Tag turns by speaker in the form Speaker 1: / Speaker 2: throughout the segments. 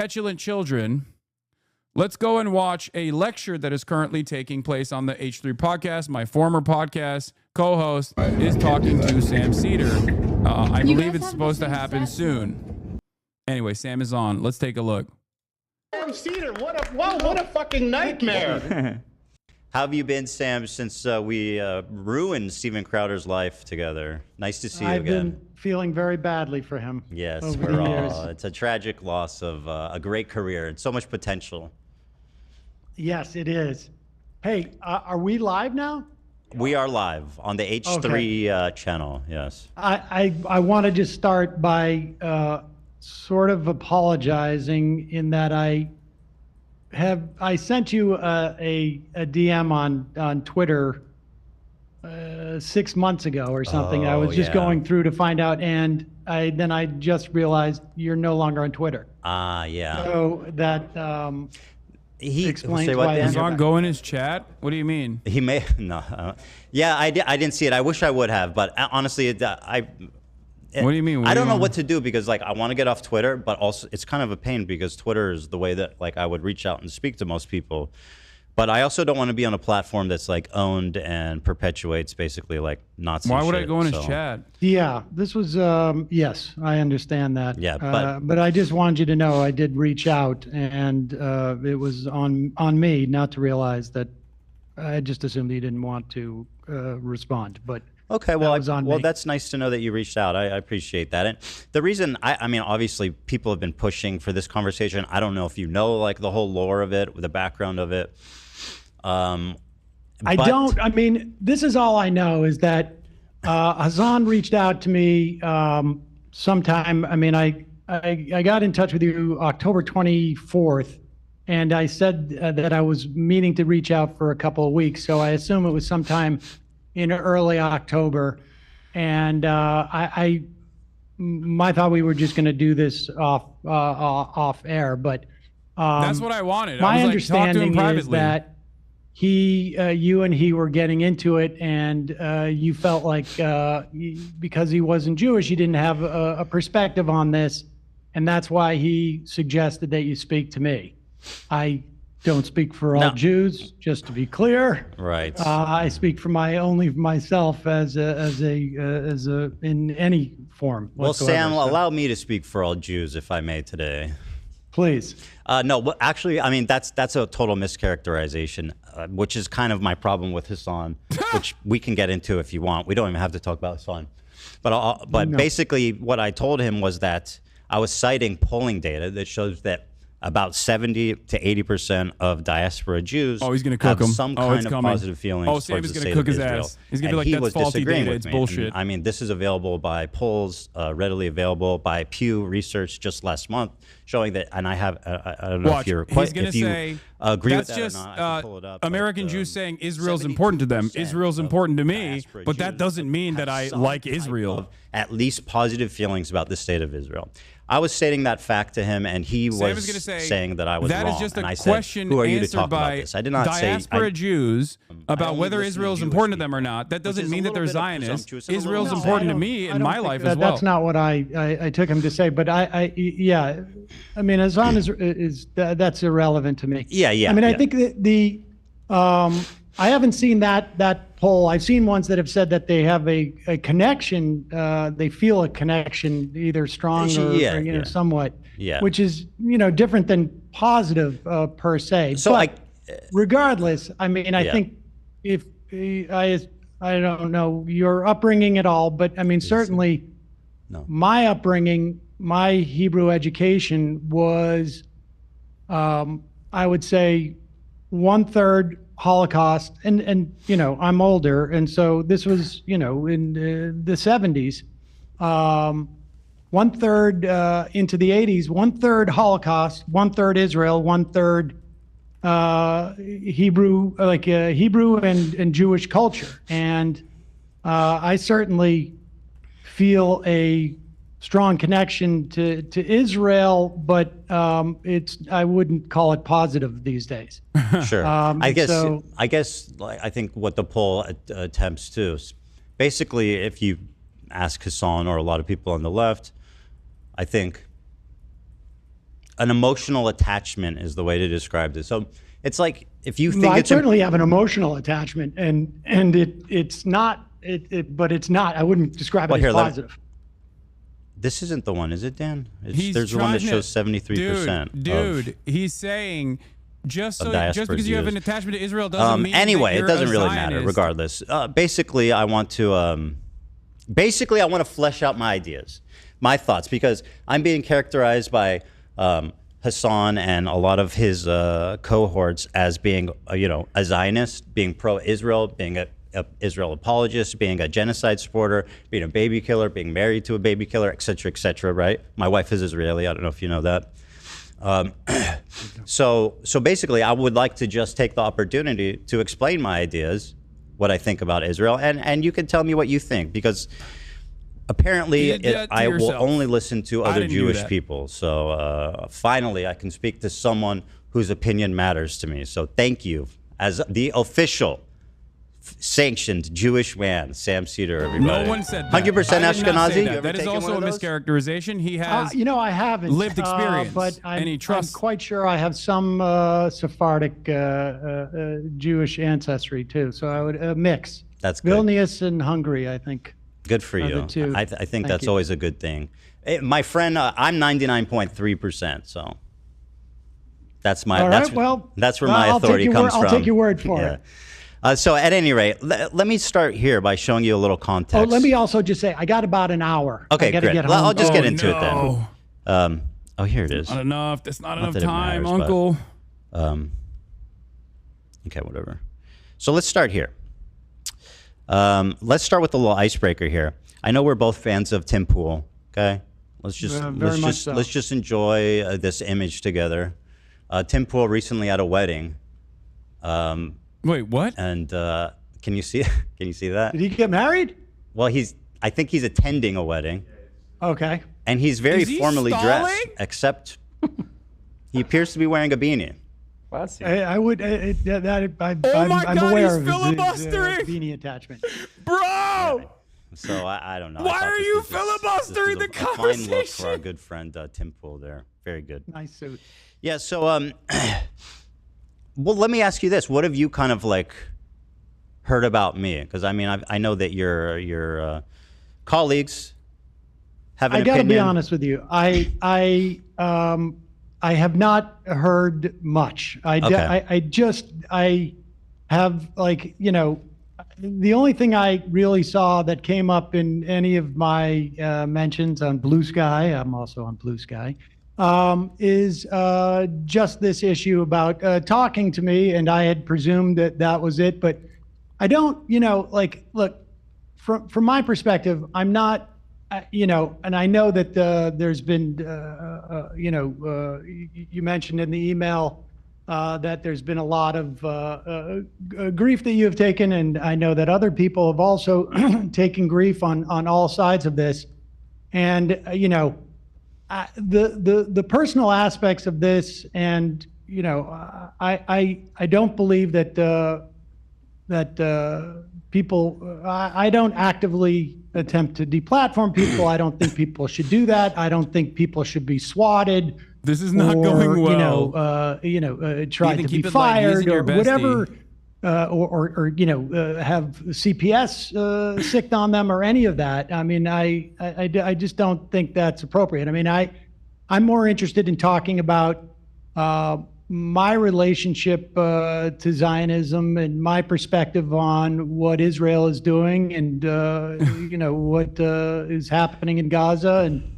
Speaker 1: petulant children, let's go and watch a lecture that is currently taking place on the H3 podcast. My former podcast co-host is talking to Sam Seder. I believe it's supposed to happen soon. Anyway, Sam is on. Let's take a look.
Speaker 2: Sam Seder, what a fucking nightmare.
Speaker 3: How have you been, Sam, since we ruined Steven Crowder's life together? Nice to see you again.
Speaker 4: I've been feeling very badly for him.
Speaker 3: Yes,
Speaker 4: over the years.
Speaker 3: It's a tragic loss of a great career and so much potential.
Speaker 4: Yes, it is. Hey, are we live now?
Speaker 3: We are live on the H3 channel, yes.
Speaker 4: I want to just start by sort of apologizing in that I sent you a DM on Twitter 6 months ago or something. I was just going through to find out, and then I just realized you're no longer on Twitter.
Speaker 3: Yeah.
Speaker 4: So that
Speaker 3: He
Speaker 4: explains why
Speaker 1: Does Hasan go in his chat? What do you mean?
Speaker 3: He may yeah, I didn't see it. I wish I would have, but honestly,
Speaker 1: What do you mean?
Speaker 3: I don't know what to do because like I want to get off Twitter, but also it's kind of a pain because Twitter is the way that like I would reach out and speak to most people. But I also don't want to be on a platform that's like owned and perpetuates basically like Nazi
Speaker 1: Why would
Speaker 3: shit,
Speaker 1: I go in his chat?
Speaker 4: Yeah, this was, yes, I understand that.
Speaker 3: Yeah,
Speaker 4: but I just wanted you to know I did reach out, and it was on me not to realize that. I just assumed you didn't want to respond, but
Speaker 3: okay, well,
Speaker 4: me.
Speaker 3: That's nice to know that you reached out. I appreciate that. And the reason, I mean, obviously people have been pushing for this conversation. I don't know if you know like the whole lore of it, the background of it.
Speaker 4: I mean, this is all I know is that Hasan reached out to me sometime. I mean, I got in touch with you October 24th, and I said that I was meaning to reach out for a couple of weeks. So I assume it was sometime in early October. And my thought we were just going to do this off air, but
Speaker 1: that's what I wanted.
Speaker 4: My
Speaker 1: I was
Speaker 4: understanding
Speaker 1: like, talk to him
Speaker 4: is
Speaker 1: privately.
Speaker 4: that you and he were getting into it, and you felt like because he wasn't Jewish, he didn't have a perspective on this, and that's why he suggested that you speak to me. I don't speak for all Jews, just to be clear.
Speaker 3: Right.
Speaker 4: I speak for only myself as a in any form.
Speaker 3: Well,
Speaker 4: whatsoever.
Speaker 3: Sam,
Speaker 4: So,
Speaker 3: allow me to speak for all Jews, if I may, today.
Speaker 4: please.
Speaker 3: No, but actually, I mean, that's a total mischaracterization, which is kind of my problem with Hasan, which we can get into if you want. We don't even have to talk about Hasan. But basically, what I told him was that I was citing polling data that shows that about 70 to 80% of diaspora Jews
Speaker 1: he's gonna cook
Speaker 3: have
Speaker 1: him.
Speaker 3: some
Speaker 1: it's
Speaker 3: kind of
Speaker 1: coming.
Speaker 3: positive feelings
Speaker 1: Sam
Speaker 3: towards
Speaker 1: is
Speaker 3: the
Speaker 1: gonna
Speaker 3: state
Speaker 1: cook
Speaker 3: of
Speaker 1: his
Speaker 3: Israel.
Speaker 1: ass. He's gonna
Speaker 3: And
Speaker 1: be like,
Speaker 3: he
Speaker 1: that's
Speaker 3: was
Speaker 1: faulty
Speaker 3: disagreeing
Speaker 1: data.
Speaker 3: with
Speaker 1: It's
Speaker 3: me.
Speaker 1: bullshit.
Speaker 3: And, I mean, this is available by polls, readily available by Pew Research just last month, showing that. And I have, I don't know
Speaker 1: Watch,
Speaker 3: if you're
Speaker 1: he's gonna say
Speaker 3: agree with
Speaker 1: that's
Speaker 3: that
Speaker 1: just
Speaker 3: or not. I can pull it up,
Speaker 1: American Jews saying Israel's important to them. Israel's important to me, but that doesn't mean that I like Israel.
Speaker 3: At least positive feelings about the state of Israel. I was stating that fact to him, and he was saying that I was wrong.
Speaker 1: That is just
Speaker 3: and
Speaker 1: a
Speaker 3: I said,
Speaker 1: question
Speaker 3: who are you to
Speaker 1: answered
Speaker 3: talk about
Speaker 1: by
Speaker 3: this? I did not
Speaker 1: diaspora Jews about
Speaker 3: only
Speaker 1: whether
Speaker 3: listen to
Speaker 1: Israel is
Speaker 3: Jewish
Speaker 1: important to them or
Speaker 3: people,
Speaker 1: not. That
Speaker 3: which
Speaker 1: doesn't
Speaker 3: is a
Speaker 1: mean that
Speaker 3: little
Speaker 1: they're
Speaker 3: bit
Speaker 1: Zionists.
Speaker 3: presumptuous and a little
Speaker 1: Israel's
Speaker 3: No,
Speaker 1: important to
Speaker 4: I
Speaker 1: me
Speaker 4: don't
Speaker 1: in my
Speaker 4: think
Speaker 1: life as well.
Speaker 4: That's not what I took him to say, but yeah, I mean, Hasan is that's irrelevant to me.
Speaker 3: Yeah.
Speaker 4: I mean, I think that I haven't seen that poll. I've seen ones that have said that they have a connection. They feel a connection, either strong or somewhat.
Speaker 3: Yeah.
Speaker 4: Which is different than positive per se.
Speaker 3: So
Speaker 4: but regardless, I mean, I think if I don't know your upbringing at all, but I mean, certainly my upbringing, my Hebrew education was, I would say, 1/3 Holocaust, and I'm older, and so this was in the 70s. 1/3 into the 80s, 1/3 Holocaust, 1/3 Israel, 1/3 Hebrew, Hebrew and Jewish culture. And I certainly feel a strong connection to Israel, but I wouldn't call it positive these days.
Speaker 3: Sure. I guess like, I think what the poll attempts to is basically, if you ask Hasan or a lot of people on the left, I think an emotional attachment is the way to describe this. So it's like if you think
Speaker 4: I
Speaker 3: it's
Speaker 4: certainly have an emotional attachment, and it's not but it's not. I wouldn't describe it as positive.
Speaker 3: This isn't the one, is it, Dan?
Speaker 1: There's
Speaker 3: one that shows 73%.
Speaker 1: Dude, he's saying just because you have an attachment to Israel doesn't mean
Speaker 3: anyway,
Speaker 1: that you're
Speaker 3: it doesn't
Speaker 1: a
Speaker 3: really
Speaker 1: Zionist.
Speaker 3: matter. Regardless, basically, I want to flesh out my ideas, my thoughts, because I'm being characterized by Hasan and a lot of his cohorts as being, a Zionist, being pro-Israel, being a Israel apologist, being a genocide supporter, being a baby killer, being married to a baby killer, et cetera, right? My wife is Israeli. I don't know if you know that. So basically, I would like to just take the opportunity to explain my ideas, what I think about Israel, and you can tell me what you think, because apparently I will only listen to other Jewish people. So finally, I can speak to someone whose opinion matters to me. So thank you, as the official sanctioned Jewish man, Sam Seder, everybody.
Speaker 1: No one said that.
Speaker 3: 100% Ashkenazi?
Speaker 1: That is also a mischaracterization. He has
Speaker 4: I haven't
Speaker 1: lived experience,
Speaker 4: but I'm
Speaker 1: trusts.
Speaker 4: quite sure I have some Sephardic Jewish ancestry too. So I would mix.
Speaker 3: That's good.
Speaker 4: Vilnius and Hungary, I think.
Speaker 3: Good for you. I think that's always a good thing. My friend, I'm 99.3%, so that's my. That's where my authority comes from.
Speaker 4: I'll take your word for it.
Speaker 3: So at any rate, let me start here by showing you a little context.
Speaker 4: Oh, let me also just say, I got about an hour.
Speaker 3: Okay, great.
Speaker 4: Get home.
Speaker 3: I'll just get into it then. Here it is.
Speaker 1: Not enough. That's not enough time, Uncle.
Speaker 3: Okay, whatever. So let's start here. Let's start with a little icebreaker here. I know we're both fans of Tim Pool. Okay, let's just enjoy this image together. Tim Pool recently at a wedding.
Speaker 1: Wait, what?
Speaker 3: And can you see? Can you see that?
Speaker 4: Did he get married?
Speaker 3: Well, I think he's attending a wedding.
Speaker 4: Okay.
Speaker 3: And he's very formally dressed, except he appears to be wearing a beanie.
Speaker 4: I would. I'm
Speaker 1: God,
Speaker 4: aware
Speaker 1: he's
Speaker 4: of
Speaker 1: filibustering.
Speaker 4: his beanie attachment.
Speaker 1: Bro!
Speaker 3: So I don't know.
Speaker 1: Why are you filibustering the conversation?
Speaker 3: Fine look for our good friend Tim Pool there. Very good.
Speaker 4: Nice suit.
Speaker 3: Yeah. So well, let me ask you this: what have you kind of like heard about me? Because I mean, I know that your colleagues have an opinion.
Speaker 4: I got to be honest with you. I have not heard much. I have, like, the only thing I really saw that came up in any of my mentions on Blue Sky, I'm also on Blue Sky, is just this issue about talking to me, and I had presumed that was it. But I don't, look, from my perspective, I'm not, and I know that there's been, you mentioned in the email that there's been a lot of grief that you have taken, and I know that other people have also taken grief on all sides of this. And, the personal aspects of this, and, I don't believe that people, I don't actively attempt to deplatform people. I don't think people should do that. I don't think people should be swatted.
Speaker 1: This is not going well.
Speaker 4: Try to be fired or whatever, or have CPS sicked on them or any of that. I mean, I just don't think that's appropriate. I mean, I'm more interested in talking about my relationship to Zionism and my perspective on what Israel is doing, and what is happening in Gaza. And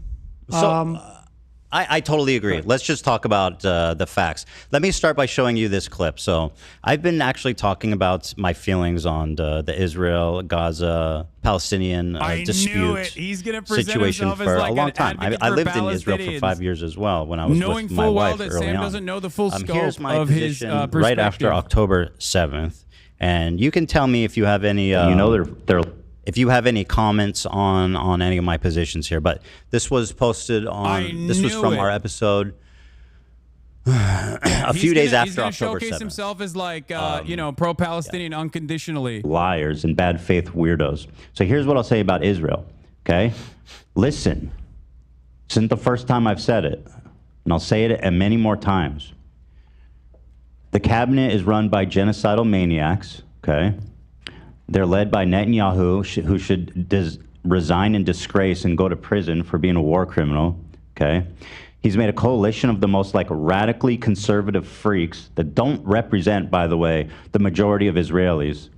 Speaker 3: I totally agree. Let's just talk about the facts. Let me start by showing you this clip. So I've been actually talking about my feelings on the Israel-Gaza Palestinian dispute situation for a long time. I lived in Israel for 5 years as well when I was with my wife early on.
Speaker 1: Sam doesn't know the full scope
Speaker 3: here's my
Speaker 1: of his
Speaker 3: position
Speaker 1: perspective.
Speaker 3: right after October 7th. And you can tell me if you have any... if you have any comments on any of my positions here, but this was posted on, this was from our episode a few days after October 7th.
Speaker 1: Showcase himself as like, pro-Palestinian unconditionally.
Speaker 5: Liars and bad faith weirdos. So here's what I'll say about Israel, okay? Listen, this isn't the first time I've said it. and I'll say it many more times. The cabinet is run by genocidal maniacs, okay? They're led by Netanyahu, who should resign in disgrace and go to prison for being a war criminal, okay? He's made a coalition of the most radically conservative freaks that don't represent, by the way, the majority of Israelis.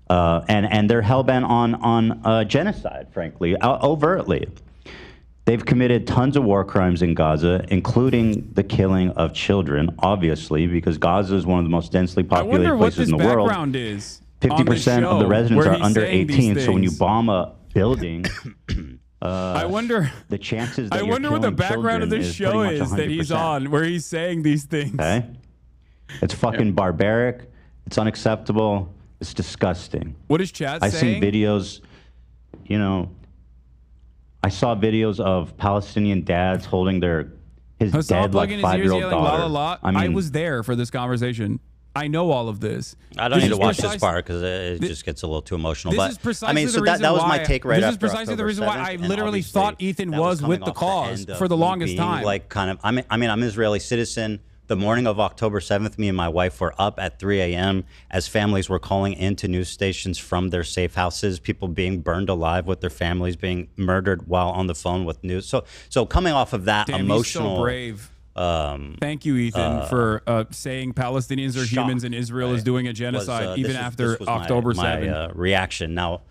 Speaker 5: And they're hell-bent on genocide, frankly, overtly. They've committed tons of war crimes in Gaza, including the killing of children, obviously, because Gaza is one of the most densely populated places in the world.
Speaker 1: I wonder what this background is.
Speaker 5: 50% of the residents are under 18, so when you bomb a building,
Speaker 1: I wonder
Speaker 5: the chances that
Speaker 1: I wonder what the background of this show is that he's on, where he's saying these things.
Speaker 5: Okay? It's fucking barbaric. It's unacceptable. It's disgusting.
Speaker 1: What is chat
Speaker 5: I've
Speaker 1: saying?
Speaker 5: seen videos, I saw videos of Palestinian dads holding his
Speaker 1: Hasan
Speaker 5: dead,
Speaker 1: plugging his
Speaker 5: 5-year-old
Speaker 1: ears, yelling,
Speaker 5: daughter.
Speaker 1: la, la, la. I was there for this conversation. I know all of this.
Speaker 3: I don't need to watch this part because it just gets a little too emotional.
Speaker 1: This
Speaker 3: But
Speaker 1: is precisely
Speaker 3: so
Speaker 1: the reason
Speaker 3: that was
Speaker 1: why
Speaker 3: my take right
Speaker 1: this
Speaker 3: after
Speaker 1: is precisely
Speaker 3: October
Speaker 1: the reason why I
Speaker 3: 7th, and
Speaker 1: literally
Speaker 3: obviously
Speaker 1: thought Ethan
Speaker 3: that
Speaker 1: was with
Speaker 3: coming
Speaker 1: the
Speaker 3: off
Speaker 1: cause
Speaker 3: end of
Speaker 1: for the
Speaker 3: me
Speaker 1: longest
Speaker 3: being,
Speaker 1: time.
Speaker 3: I'm an Israeli citizen. The morning of October 7th, me and my wife were up at 3 a.m. as families were calling into news stations from their safe houses, people being burned alive with their families being murdered while on the phone with news. So coming off of that
Speaker 1: Damn,
Speaker 3: emotional,
Speaker 1: he's so brave. Thank you, Ethan, for saying Palestinians are humans and Israel is doing a genocide even after October 7th.
Speaker 3: My reaction. Now,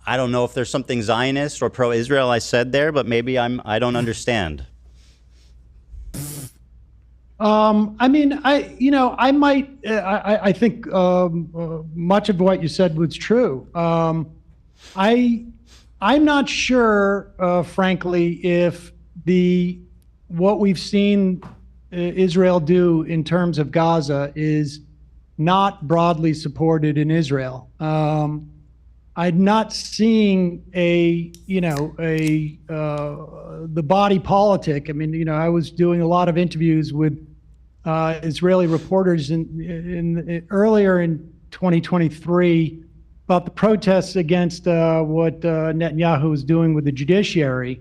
Speaker 3: I don't know if there's something Zionist or pro-Israel I said there, but maybe I don't understand.
Speaker 4: I think much of what you said was true. I'm not sure, frankly, if what we've seen Israel do in terms of Gaza is not broadly supported in Israel. I'm not seeing the body politic. I mean, I was doing a lot of interviews with Israeli reporters earlier in 2023 about the protests against what Netanyahu is doing with the judiciary.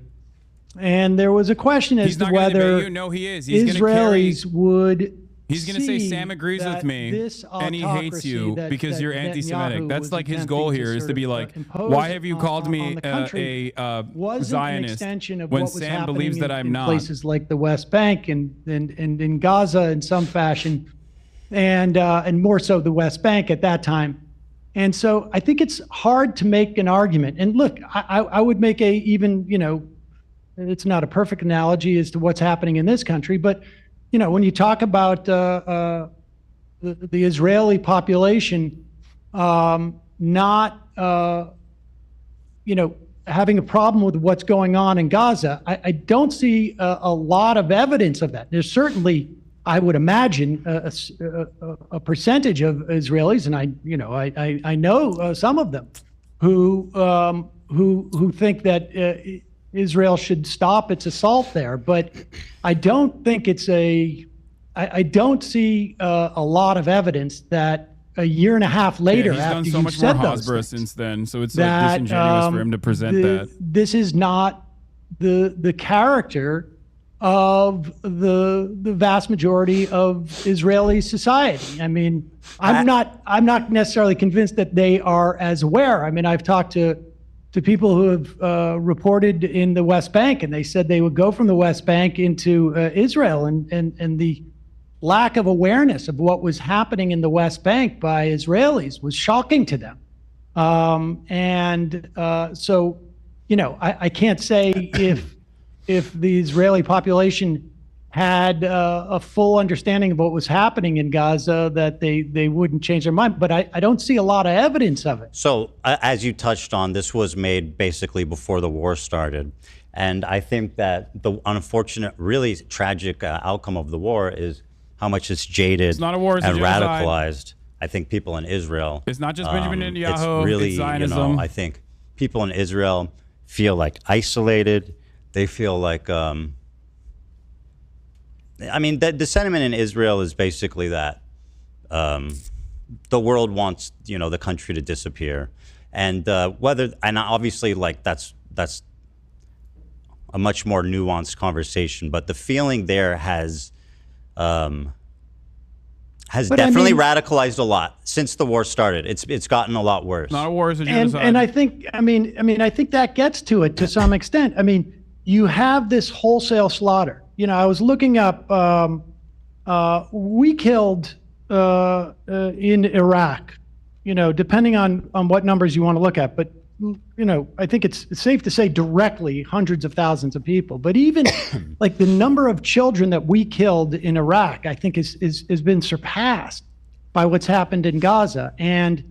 Speaker 4: And there was a question as to whether Israelis would.
Speaker 1: He's going to say Sam agrees with me and he hates you because you're anti-Semitic. That's like his goal here is to be like, why have you called me a Zionist when Sam believes that I'm not?
Speaker 4: Places like the West Bank and in Gaza in some fashion, and more so the West Bank at that time. And so I think it's hard to make an argument. And look, I would make it's not a perfect analogy as to what's happening in this country, but when you talk about the Israeli population not having a problem with what's going on in Gaza, I don't see a lot of evidence of that. There's certainly, I would imagine, a percentage of Israelis, and I know some of them who think that Israel should stop its assault there, but I don't think I don't see a lot of evidence that a year and a half later after you said those things,
Speaker 1: since then, so it's like disingenuous for him to present that.
Speaker 4: This is not the character of the vast majority of Israeli society. I mean, I'm not necessarily convinced that they are as aware. I mean, I've talked to people who have reported in the West Bank, and they said they would go from the West Bank into Israel, and the lack of awareness of what was happening in the West Bank by Israelis was shocking to them. So, I can't say if the Israeli population had a full understanding of what was happening in Gaza, that they wouldn't change their mind. But I don't see a lot of evidence of it.
Speaker 3: So as you touched on, this was made basically before the war started. And I think that the unfortunate, really tragic outcome of the war is how much it's jaded
Speaker 1: it's not a war, it's
Speaker 3: and
Speaker 1: a genocide.
Speaker 3: radicalized, I think, people in Israel.
Speaker 1: It's not just Benjamin Netanyahu,
Speaker 3: it's really,
Speaker 1: it's Zionism.
Speaker 3: I think people in Israel feel like isolated. They feel like... the sentiment in Israel is basically that the world wants, the country to disappear, and obviously, like that's a much more nuanced conversation. But the feeling there has definitely radicalized a lot since the war started. It's gotten a lot worse.
Speaker 1: Not a war, it's a genocide.
Speaker 4: And I think, I think that gets to it to some extent. I mean, you have this wholesale slaughter. You know, I was looking up, we killed in Iraq, you know, depending on what numbers you want to look at, but you know, I think it's safe to say directly hundreds of thousands of people. But even like the number of children that we killed in Iraq, I think has been surpassed by what's happened in Gaza. And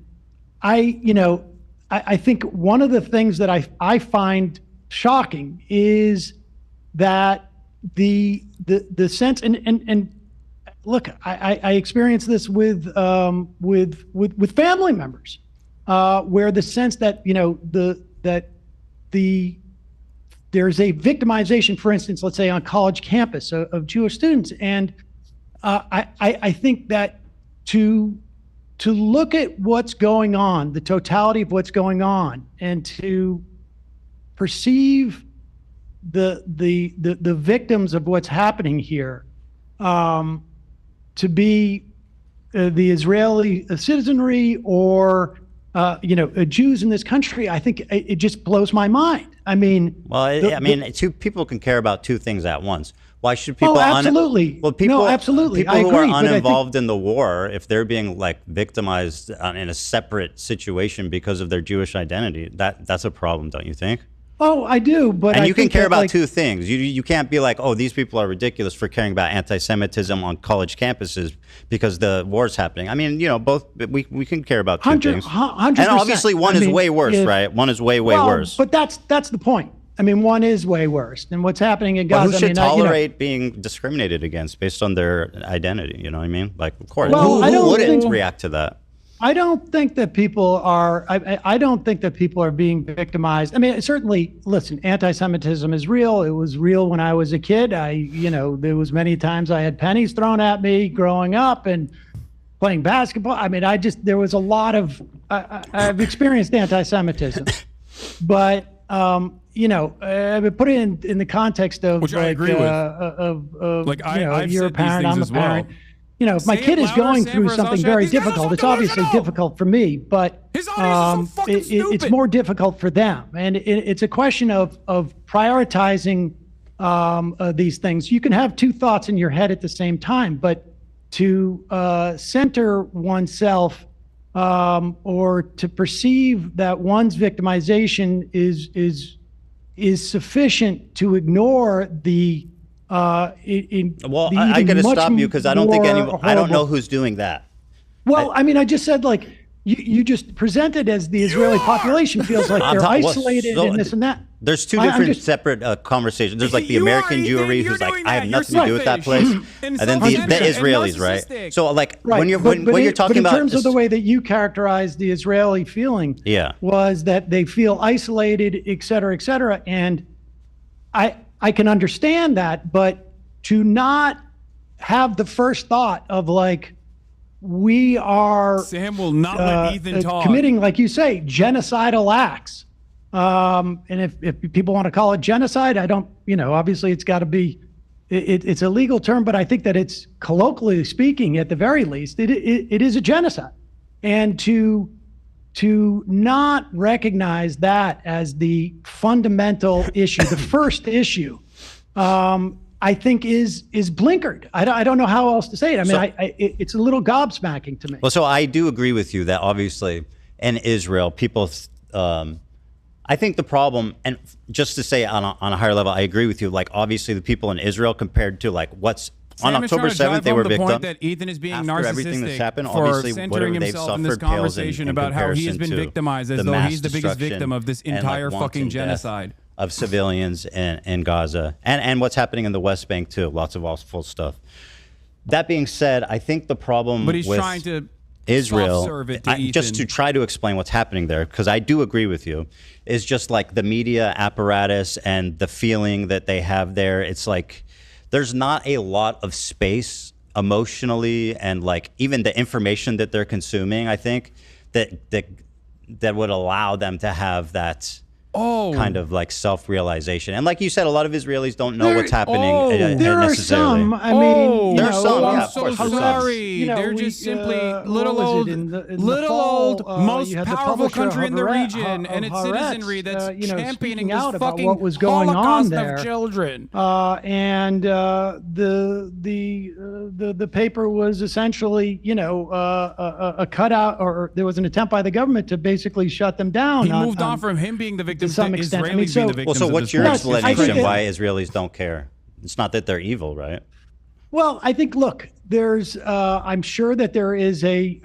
Speaker 4: I think one of the things that I find shocking is that the sense and look, I experienced this with family members. Where the sense that, you know, there's a victimization, for instance, let's say on college campus of Jewish students. And I think that to look at what's going on, the totality of what's going on, and to perceive the victims of what's happening here to be the Israeli citizenry or Jews in this country, I think it just blows my mind. I mean,
Speaker 3: two people can care about two things at once. Why should people?
Speaker 4: Oh, absolutely. Absolutely.
Speaker 3: People who are uninvolved in the war, if they're being like victimized in a separate situation because of their Jewish identity, that's a problem, don't you think?
Speaker 4: Oh, I do, but
Speaker 3: you can care about two things. You can't be like, oh, these people are ridiculous for caring about anti-Semitism on college campuses because the war's happening. I mean, you know, both we can care about two things.
Speaker 4: 100%.
Speaker 3: And obviously, one is way worse, right? One is way worse.
Speaker 4: But that's the point. I mean, one is way worse than what's happening in Gaza.
Speaker 3: But who should tolerate being discriminated against based on their identity? You know what I mean? Like, of course, who wouldn't react to that?
Speaker 4: I don't think that people are. I don't think that people are being victimized. I mean, certainly, listen, anti-Semitism is real. It was real when I was a kid. There was many times I had pennies thrown at me growing up and playing basketball. I mean, there was a lot of. I've experienced anti-Semitism, but I would put it in the context of
Speaker 1: which I agree with.
Speaker 4: You're a parent, I'm a parent. You know, if my kid is going through something very difficult, it's obviously difficult for me, but it's more difficult for them. And it's a question of prioritizing these things. You can have two thoughts in your head at the same time, but to center oneself or to perceive that one's victimization is sufficient to ignore the
Speaker 3: I got to stop you because I don't think I don't know who's doing that.
Speaker 4: Well, I just said, like, you just presented as the Israeli population feels like they're isolated and this and that.
Speaker 3: There's two different separate conversations. There's like the American Jewry who's like, I have nothing to do with that place, and then the Israelis, right? So like when you're talking about,
Speaker 4: in terms of the way that you characterize the Israeli feeling, was that they feel isolated, et cetera, and I can understand that, but to not have the first thought of like, we are
Speaker 1: Sam will not let Ethan talk.
Speaker 4: Committing, like you say, genocidal acts. And if people want to call it genocide, I don't, obviously it's got to be, it's a legal term, but I think that it's colloquially speaking, at the very least, it is a genocide. And to not recognize that as the fundamental issue, the first issue, I think is blinkered. I don't know how else to say it. I mean, it's a little gobsmacking to me.
Speaker 3: Well, so I do agree with you that obviously in Israel, people, I think the problem, and just to say on a higher level, I agree with you. Like obviously the people in Israel compared to like what's on October 7th, they were victims.
Speaker 1: Point that Ethan is being narcissistic
Speaker 3: everything that's happened,
Speaker 1: for
Speaker 3: obviously,
Speaker 1: centering himself in this conversation about how he has been victimized as though he's the biggest victim of this entire fucking genocide
Speaker 3: of civilians in Gaza and what's happening in the West Bank too. Lots of awful stuff. That being said, I think the problem
Speaker 1: but he's
Speaker 3: with
Speaker 1: trying to
Speaker 3: Israel, just to try to explain what's happening there, because I do agree with you, is just like the media apparatus and the feeling that they have there. It's like there's not a lot of space emotionally and like even the information that they're consuming, I think, that would allow them to have that kind of like self-realization. And like you said, a lot of Israelis don't know what's happening
Speaker 4: there are
Speaker 3: necessarily.
Speaker 4: some. I mean,
Speaker 3: there are some.
Speaker 1: I'm
Speaker 3: Yeah, of
Speaker 1: so
Speaker 3: course, there's some.
Speaker 1: sorry. They're just simply little old, most powerful country in the region, and its citizenry that's championing this
Speaker 4: out
Speaker 1: fucking
Speaker 4: about what was going on
Speaker 1: Holocaust
Speaker 4: there.
Speaker 1: of children.
Speaker 4: And the paper was essentially, a cutout, or there was an attempt by the government to basically shut them down.
Speaker 1: He moved on from him being the victim to
Speaker 4: some extent.
Speaker 1: Israelis being the victims.
Speaker 3: Well, so what's your
Speaker 4: Yes,
Speaker 3: explanation why Israelis don't care? It's not that they're evil, right?
Speaker 4: Well, I think, look, there's, I'm sure that there is a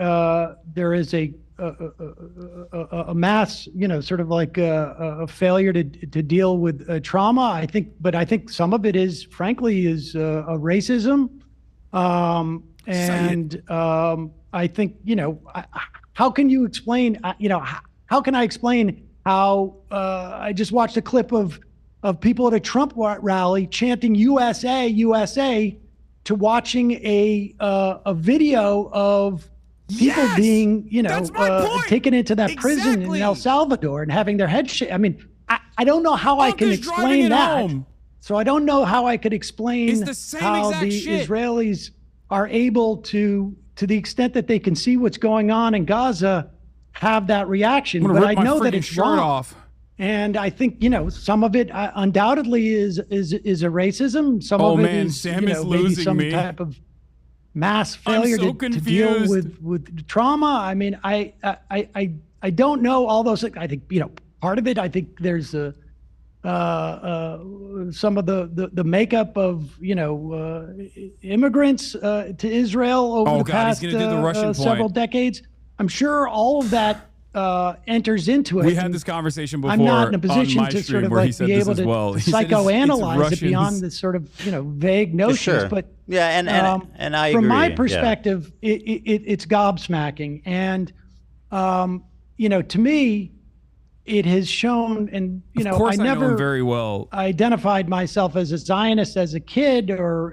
Speaker 4: mass, sort of like a failure to deal with trauma. I think some of it is, frankly, is racism. I think, how can you explain, how can I explain how I just watched a clip of people at a Trump rally chanting USA, USA, to watching a video of people being, taken into that prison in El Salvador and having their head I mean, I don't know how I can explain that. Home. So I don't know how I could explain how the Israelis are able to the extent that they can see what's going on in Gaza, have that reaction. But I know that it's wrong.
Speaker 1: Off.
Speaker 4: And I think, some of it undoubtedly is a racism. Some of it is, maybe some type of mass failure to deal with trauma. I mean, I don't know all those things. I think, part of it, I think there's some of the makeup of, immigrants to Israel over the past several decades. I'm sure all of that enters into it.
Speaker 1: We had this conversation before.
Speaker 4: I'm not in a position to sort of like be able to psychoanalyze it beyond this sort of vague notions.
Speaker 3: Sure.
Speaker 4: But
Speaker 3: yeah, and I
Speaker 4: from
Speaker 3: agree.
Speaker 4: my perspective, it's gobsmacking, and to me, it has shown, and I never
Speaker 1: very well
Speaker 4: identified myself as a Zionist as a kid, or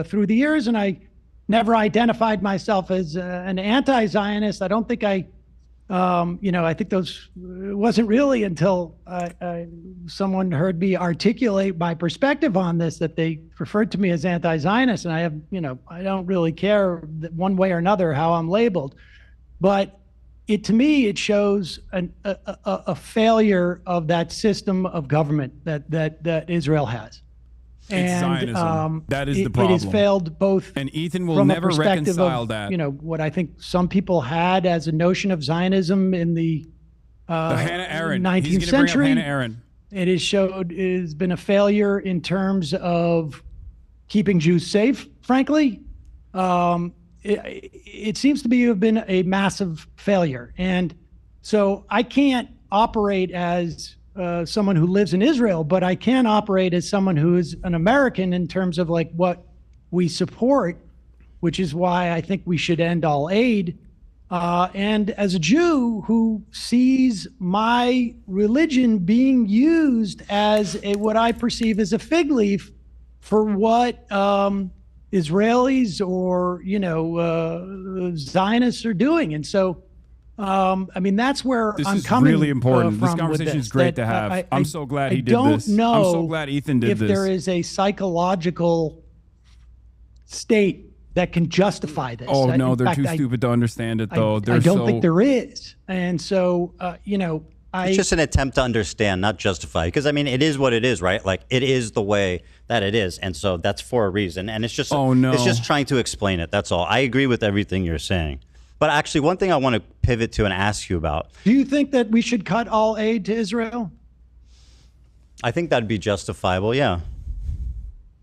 Speaker 4: through the years, and I never identified myself as an anti-Zionist. I don't think I think it wasn't really until someone heard me articulate my perspective on this that they referred to me as anti-Zionist, and I don't really care one way or another how I'm labeled, but to me it shows a failure of that system of government that Israel has.
Speaker 1: It's Zionism. That is the problem.
Speaker 4: It has failed both,
Speaker 1: and Ethan will never reconcile that.
Speaker 4: What I think some people had as a notion of Zionism in the
Speaker 1: Hannah Arendt.
Speaker 4: 19th century.
Speaker 1: Hannah Arendt.
Speaker 4: It has been a failure in terms of keeping Jews safe. Frankly, it seems to have been a massive failure, and so I can't operate as someone who lives in Israel, but I can operate as someone who is an American in terms of like what we support, which is why I think we should end all aid. And as a Jew who sees my religion being used as what I perceive as a fig leaf for what Israelis or Zionists are doing, and so. That's where
Speaker 1: I'm coming. This is really important. This conversation is great to have. I'm so glad he did this. I'm so glad Ethan did this.
Speaker 4: If there is a psychological state that can justify this.
Speaker 1: Oh, no, they're too stupid to understand it, though.
Speaker 4: I don't think there is. And so,
Speaker 3: it's just an attempt to understand, not justify. Because, it is what it is, right? Like, it is the way that it is. And so that's for a reason. And it's just, it's just trying to explain it. That's all. I agree with everything you're saying. But actually, one thing I want to pivot to and ask you about.
Speaker 4: Do you think that we should cut all aid to Israel?
Speaker 3: I think that'd be justifiable, yeah.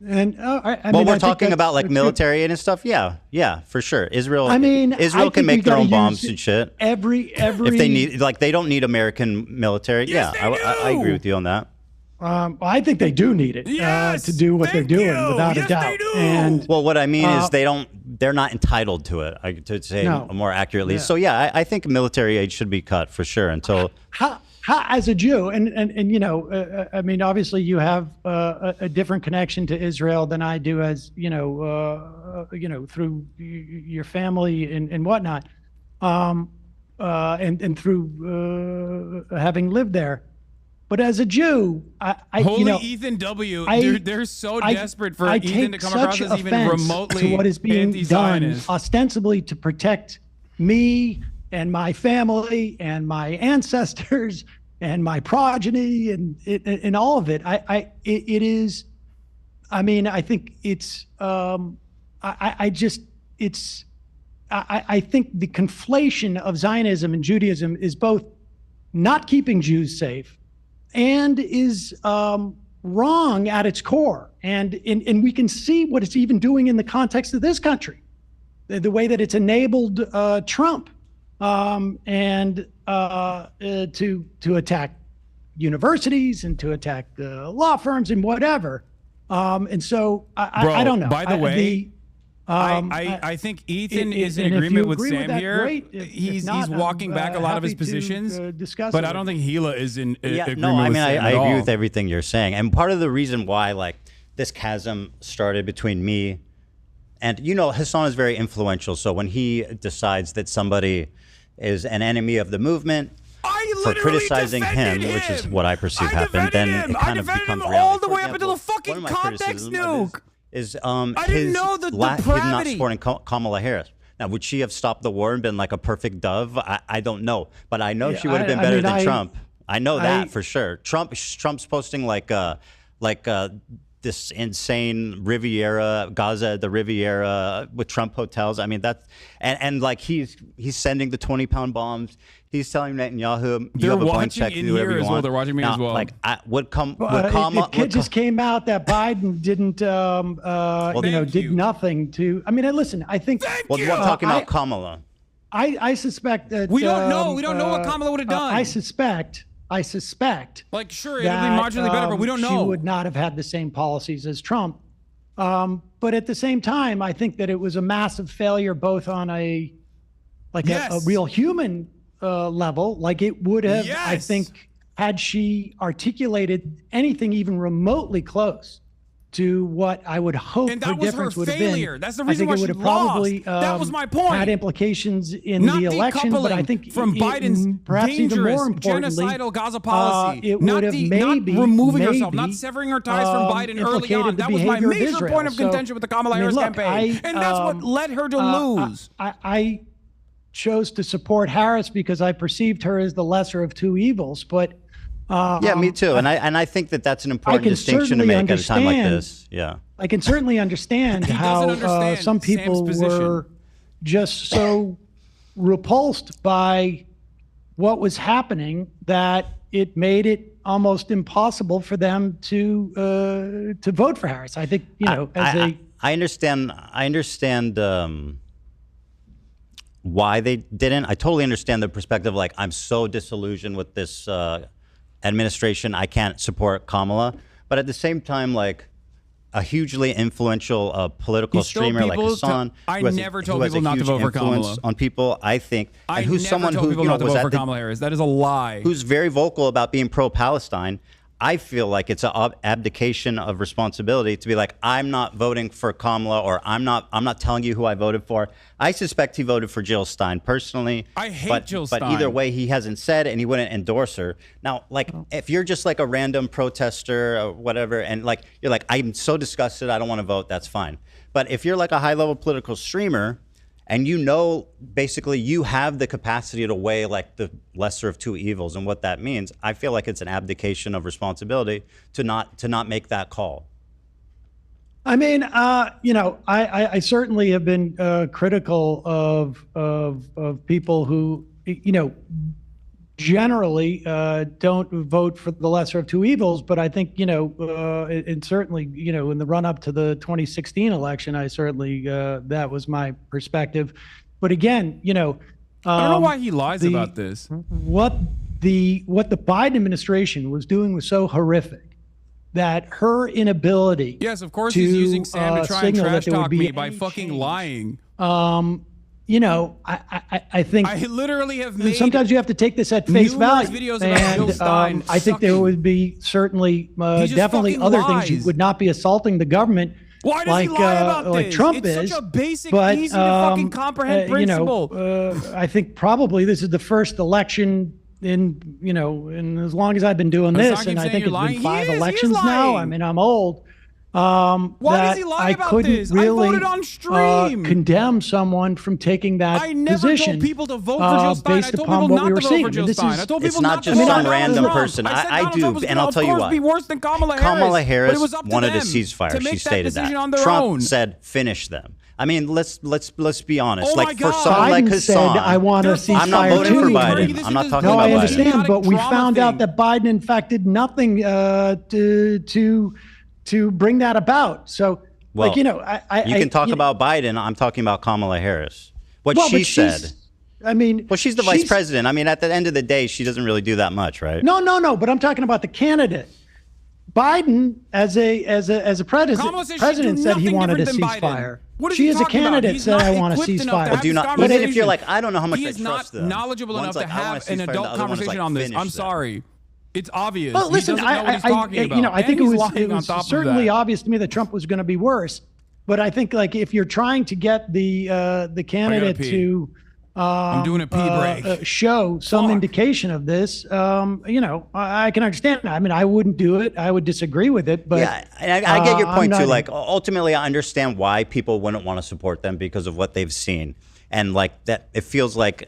Speaker 4: And
Speaker 3: we're talking about like military and stuff. Yeah, for sure. Israel. Israel can make their own bombs and shit.
Speaker 4: Every
Speaker 3: if they need, like, they don't need American military.
Speaker 1: Yes,
Speaker 3: I agree with you on that.
Speaker 4: I think they do need it to do what they're doing, without a doubt. And
Speaker 3: what I mean is they're not entitled to it, to say more accurately. Yeah. So I think military aid should be cut for sure until.
Speaker 4: How, as a Jew, and obviously you have a different connection to Israel than I do, as through your family and whatnot, and through having lived there. But as a Jew,
Speaker 1: Holy Ethan W. They're so desperate for Ethan to come across as even remotely
Speaker 4: to what is being done
Speaker 1: anti-Zionist.
Speaker 4: ostensibly to protect me and my family and my ancestors and my progeny and all of it. It is. I mean, I think it's. I think the conflation of Zionism and Judaism is both not keeping Jews safe and is wrong at its core. And we can see what it's even doing in the context of this country, the way that it's enabled Trump and to attack universities and to attack law firms and whatever. And so I don't know.
Speaker 1: By the way, I think Ethan is in agreement with Sam here. He's walking back a lot of his positions, but I don't think Gila is in agreement with Sam
Speaker 3: I agree
Speaker 1: all.
Speaker 3: with everything you're saying. And part of the reason why like this chasm started between me and, Hasan is very influential. So when he decides that somebody is an enemy of the movement, for criticizing him, which is what I perceive happened, then it kind of becomes reality.
Speaker 1: All the way up until the fucking context nuke.
Speaker 3: Is
Speaker 1: I didn't know the
Speaker 3: him
Speaker 1: depravity.
Speaker 3: not supporting Kamala Harris. Now, would she have stopped the war and been like a perfect dove? I don't know, but I know she would have been better than Trump. I know that for sure. Trump's posting like this insane Riviera, Gaza, the Riviera with Trump hotels. I mean, that's and like he's sending the 20-pound bombs. He's telling Netanyahu, you have a blank check to do whatever you want.
Speaker 1: They're watching me as well.
Speaker 3: Like,
Speaker 4: it just came out that Biden didn't, did nothing to. I mean, listen, I think.
Speaker 3: Well, I'm talking about Kamala.
Speaker 4: I suspect that
Speaker 1: we don't know. We don't know what Kamala would have done.
Speaker 4: I suspect.
Speaker 1: Like, sure, it'll be marginally better, but we don't know.
Speaker 4: She would not have had the same policies as Trump. But at the same time, I think that it was a massive failure, both on a real human level, like it would have, I think, had she articulated anything even remotely close to what I would hope
Speaker 1: and that
Speaker 4: her
Speaker 1: was
Speaker 4: difference
Speaker 1: her
Speaker 4: would
Speaker 1: failure.
Speaker 4: have been.
Speaker 1: That's the reason why she lost.
Speaker 4: Probably,
Speaker 1: that was my point.
Speaker 4: Had implications in the election, but I think
Speaker 1: from Biden's
Speaker 4: perhaps even
Speaker 1: dangerous
Speaker 4: more importantly,
Speaker 1: genocidal Gaza policy,
Speaker 4: it would have
Speaker 1: not removing herself, not severing her ties from Biden early on. That was my major point of contention with the Kamala Harris campaign, and that's what led her to lose.
Speaker 4: I chose to support Harris because I perceived her as the lesser of two evils, but
Speaker 3: yeah, me too. And I think that that's an important distinction to make at a time like this. Yeah,
Speaker 4: I can certainly understand how some people were just so repulsed by what was happening that it made it almost impossible for them to vote for Harris. I think I understand
Speaker 3: why they didn't. I totally understand the perspective. Like, I'm so disillusioned with this administration, I can't support Kamala. But at the same time, like a hugely influential political streamer like Hasan,
Speaker 1: I never told people not to vote for Kamala.
Speaker 3: On people, I think,
Speaker 1: and
Speaker 3: who's someone who
Speaker 1: was vote for Kamala Harris. That is a lie.
Speaker 3: Who's very vocal about being pro-Palestine. I feel like it's an abdication of responsibility to be like, I'm not voting for Kamala, or I'm not telling you who I voted for. I suspect he voted for Jill Stein personally.
Speaker 1: I hate Jill Stein.
Speaker 3: But either way, he hasn't said, and he wouldn't endorse her. Now, like, if you're just like a random protester or whatever, and like you're like, I'm so disgusted, I don't want to vote, that's fine. But if you're like a high-level political streamer, and basically you have the capacity to weigh like the lesser of two evils and what that means, I feel like it's an abdication of responsibility to not make that call.
Speaker 4: I mean, I certainly have been critical of people who, generally don't vote for the lesser of two evils. But I think, and certainly, in the run up to the 2016 election, I certainly, that was my perspective. But again,
Speaker 1: I don't know why he lies about this.
Speaker 4: What the Biden administration was doing was so horrific that her inability.
Speaker 1: Yes, of course, he's using Sam to try and trash talk me by fucking lying.
Speaker 4: I think
Speaker 1: I literally have made
Speaker 4: sometimes you have to take this at face value.
Speaker 1: Videos about Jill Stein
Speaker 4: I think there would be certainly definitely other things. You would not be assaulting the government.
Speaker 1: Why does he lie about this?
Speaker 4: Like Trump
Speaker 1: it's such a basic, easy to fucking comprehend principle.
Speaker 4: I think probably this is the first election and as long as I've been doing
Speaker 1: Hasan
Speaker 4: this, and
Speaker 1: keeps
Speaker 4: I
Speaker 1: saying
Speaker 4: think
Speaker 1: you're
Speaker 4: it's been
Speaker 1: lying.
Speaker 4: 5
Speaker 1: He is
Speaker 4: elections now. I
Speaker 1: lying.
Speaker 4: mean, I'm old.
Speaker 1: Why does he lie
Speaker 4: I
Speaker 1: about
Speaker 4: couldn't
Speaker 1: this?
Speaker 4: really
Speaker 1: I voted on stream.
Speaker 4: condemn someone from taking that
Speaker 1: I never
Speaker 4: position
Speaker 1: told people to vote for Jill Stein. I
Speaker 4: based
Speaker 1: told
Speaker 4: upon
Speaker 1: people
Speaker 4: what we
Speaker 1: not
Speaker 4: were
Speaker 1: to vote
Speaker 4: seeing.
Speaker 1: for Jill
Speaker 4: This
Speaker 1: Stein.
Speaker 4: is-
Speaker 1: I told
Speaker 3: It's
Speaker 1: people
Speaker 3: not
Speaker 1: not to
Speaker 3: just
Speaker 1: vote
Speaker 3: some
Speaker 1: for Donald
Speaker 3: random
Speaker 1: Trump.
Speaker 3: person.
Speaker 1: I said
Speaker 3: I
Speaker 1: Donald
Speaker 3: do,
Speaker 1: Trump was
Speaker 3: and
Speaker 1: gonna,
Speaker 3: I'll tell you
Speaker 1: of course,
Speaker 3: what.
Speaker 1: be worse than Kamala Harris.
Speaker 3: Kamala
Speaker 1: but
Speaker 3: Harris
Speaker 1: it was up to
Speaker 3: wanted a
Speaker 1: them
Speaker 3: ceasefire.
Speaker 1: to make
Speaker 3: She
Speaker 1: that
Speaker 3: stated
Speaker 1: decision
Speaker 3: that.
Speaker 1: on their
Speaker 3: Trump
Speaker 1: own.
Speaker 3: said finish them. I mean, let's be honest.
Speaker 1: Oh my
Speaker 3: like for
Speaker 1: God.
Speaker 3: someone like
Speaker 4: Biden
Speaker 3: Hassan,
Speaker 4: said, I want a
Speaker 1: They're
Speaker 4: ceasefire
Speaker 3: I'm not voting
Speaker 4: too.
Speaker 3: for
Speaker 4: you
Speaker 3: Biden.
Speaker 4: idiot.
Speaker 3: I'm not talking
Speaker 4: No,
Speaker 3: about
Speaker 4: I
Speaker 3: Biden.
Speaker 4: understand, but we
Speaker 1: Drama
Speaker 4: found
Speaker 1: thing.
Speaker 4: out that Biden, in fact, did nothing to bring that about. So,
Speaker 3: Well,
Speaker 4: like, you
Speaker 3: can talk about Biden. I'm talking about Kamala Harris. What
Speaker 4: well,
Speaker 3: she
Speaker 4: but she's-
Speaker 3: said.
Speaker 4: I mean,
Speaker 3: Well, she's the vice president. I mean, at the end of the day, she doesn't really do that much, right?
Speaker 4: No, but I'm talking about the candidate. Biden, as a
Speaker 1: Kamala says she
Speaker 4: president,
Speaker 1: do
Speaker 4: said he
Speaker 1: nothing
Speaker 4: wanted a
Speaker 1: different than Biden.
Speaker 4: ceasefire.
Speaker 1: What is
Speaker 4: She
Speaker 1: he
Speaker 4: as a
Speaker 1: talking about?
Speaker 4: candidate
Speaker 1: He's
Speaker 4: said,
Speaker 1: not
Speaker 4: I want a
Speaker 1: equipped enough to
Speaker 4: ceasefire.
Speaker 1: have
Speaker 3: But do
Speaker 1: this
Speaker 3: not, even if
Speaker 1: conversation.
Speaker 3: you're like, I don't know how much
Speaker 1: He
Speaker 3: I
Speaker 1: is
Speaker 3: trust
Speaker 1: not
Speaker 3: them.
Speaker 1: knowledgeable
Speaker 3: One's
Speaker 1: enough
Speaker 3: like,
Speaker 1: to
Speaker 3: I want
Speaker 1: have
Speaker 3: a
Speaker 1: an
Speaker 3: ceasefire, the
Speaker 1: adult
Speaker 3: other one is
Speaker 1: conversation
Speaker 3: like,
Speaker 1: on this.
Speaker 3: finish
Speaker 1: I'm
Speaker 3: them.
Speaker 1: sorry. It's obvious.
Speaker 4: Well, listen,
Speaker 1: he doesn't know what he's talking about.
Speaker 4: I think
Speaker 1: And
Speaker 4: it
Speaker 1: he's
Speaker 4: was,
Speaker 1: lying on top of
Speaker 4: certainly
Speaker 1: that.
Speaker 4: obvious to me that Trump was going to be worse. But I think, like, if you're trying to get the candidate
Speaker 1: pee.
Speaker 4: to
Speaker 1: I'm doing a pee break.
Speaker 4: show some
Speaker 1: Fuck.
Speaker 4: indication of this, I can understand that. I mean, I wouldn't do it. I would disagree with it. But
Speaker 3: Yeah, and I get your
Speaker 4: I'm
Speaker 3: point
Speaker 4: not
Speaker 3: too.
Speaker 4: in-
Speaker 3: Like, ultimately, I understand why people wouldn't want to support them because of what they've seen, and like that, it feels like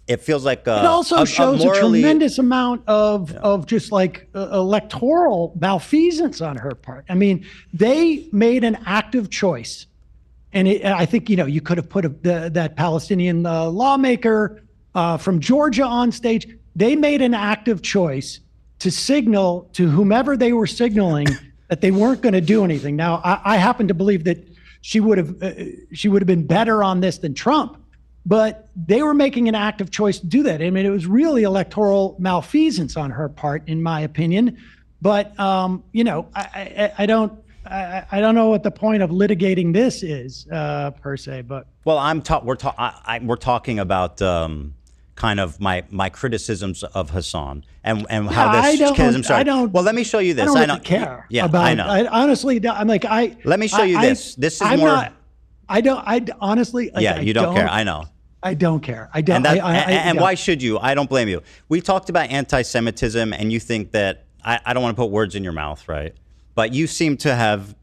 Speaker 3: it feels like
Speaker 4: it also shows a tremendous amount of just like electoral malfeasance on her part. I mean, they made an active choice. And I think, you could have put that Palestinian lawmaker from Georgia on stage. They made an active choice to signal to whomever they were signaling that they weren't going to do anything. Now, I happen to believe that she would have been better on this than Trump, but they were making an active choice to do that. I mean, it was really electoral malfeasance on her part, in my opinion. But I don't know what the point of litigating this is per se, but
Speaker 3: well, we're talking about kind of my criticisms of Hassan and how this.
Speaker 4: I don't.
Speaker 3: Well, let me show you this.
Speaker 4: I don't really care.
Speaker 3: Yeah,
Speaker 4: about,
Speaker 3: I know.
Speaker 4: Honestly, I'm like
Speaker 3: Let me show you this. This is
Speaker 4: I'm
Speaker 3: more.
Speaker 4: Not, I don't. I honestly. Like,
Speaker 3: Yeah, you don't care. I know.
Speaker 4: I don't care. I don't.
Speaker 3: And why should you? I don't blame you. We talked about anti-Semitism, and you think that I don't want to put words in your mouth, right? But you seem to have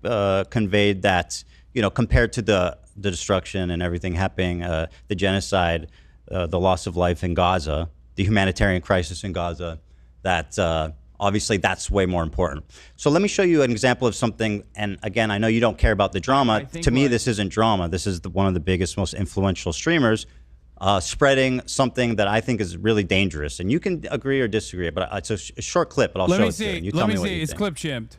Speaker 3: conveyed that, compared to the destruction and everything happening, the genocide, the loss of life in Gaza, the humanitarian crisis in Gaza, that obviously that's way more important. So let me show you an example of something. And again, I know you don't care about the drama. To me, this isn't drama. This is one of the biggest, most influential streamers spreading something that I think is really dangerous. And you can agree or disagree, but it's a short clip, but I'll show it to you. And you tell me what you think.
Speaker 1: It's clip chimped.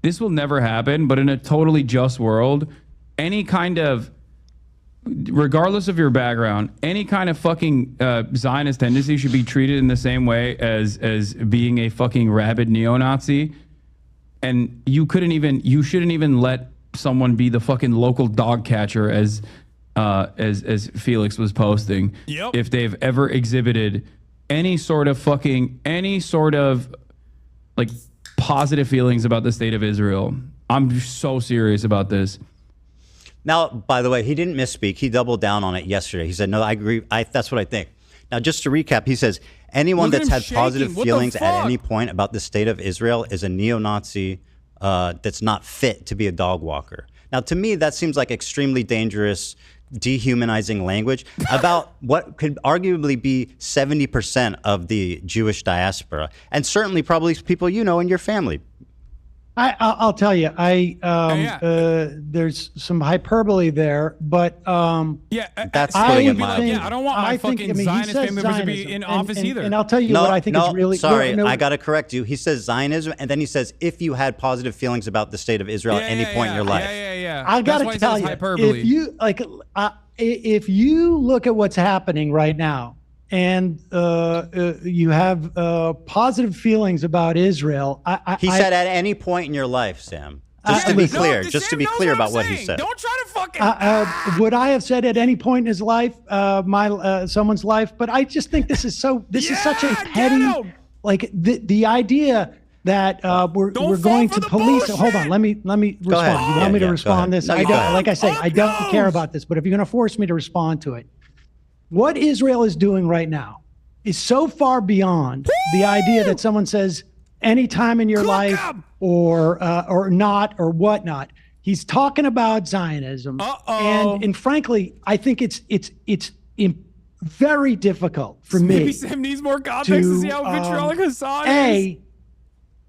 Speaker 1: This will never happen, but in a totally just world, any kind of, regardless of your background, any kind of fucking Zionist tendency should be treated in the same way as being a fucking rabid neo-Nazi. And you shouldn't even let someone be the fucking local dog catcher as Felix was posting.
Speaker 2: Yep.
Speaker 1: If they've ever exhibited any sort of like positive feelings about the state of Israel. I'm so serious about this.
Speaker 3: Now, by the way, he didn't misspeak. He doubled down on it yesterday. He said, no, I agree. That's what I think. Now, just to recap, he says, anyone
Speaker 1: Look at
Speaker 3: that's
Speaker 1: him
Speaker 3: had positive
Speaker 1: shaking. What the
Speaker 3: feelings at
Speaker 1: fuck?
Speaker 3: any point about the state of Israel is a neo-Nazi that's not fit to be a dog walker. Now, to me, that seems like extremely dangerous, dehumanizing language about what could arguably be 70% of the Jewish diaspora, and certainly probably people in your family.
Speaker 4: I'll tell you, there's some hyperbole there, but
Speaker 3: That's
Speaker 1: I
Speaker 3: putting
Speaker 1: would
Speaker 3: it
Speaker 1: be like,
Speaker 3: mildly.
Speaker 1: I don't want my fucking Zionist family members to be in office either.
Speaker 4: And I'll tell you what I think is really.
Speaker 3: Sorry,
Speaker 4: no,
Speaker 3: I got to correct you. He says Zionism, and then he says if you had positive feelings about the state of Israel at any point in your life.
Speaker 1: Yeah.
Speaker 4: I got
Speaker 1: That's why
Speaker 4: to
Speaker 1: it
Speaker 4: tell
Speaker 1: says
Speaker 4: you,
Speaker 1: hyperbole.
Speaker 4: if you look at what's happening right now, and you have positive feelings about Israel,
Speaker 3: He said at any point in your life, Sam. Just to be clear, about what he said.
Speaker 1: Don't try to fucking.
Speaker 4: Would I have said at any point in his life, someone's life? But I just think this is such a petty, like the idea that we're going to police.
Speaker 1: Bullshit.
Speaker 4: Hold on, let me respond.
Speaker 3: ahead.
Speaker 4: You want me to
Speaker 3: Yeah,
Speaker 4: respond
Speaker 3: go
Speaker 4: this?
Speaker 3: ahead. No,
Speaker 4: I
Speaker 3: you
Speaker 4: don't.
Speaker 3: go ahead.
Speaker 4: Like I say, I don't care about this. But if you're going to force me to respond to it, what Israel is doing right now is so far beyond the idea that someone says any time in your life or not or whatnot. He's talking about Zionism, and frankly, I think it's very difficult for me.
Speaker 1: Maybe Sam needs more context to see how vitriolic Hasan is.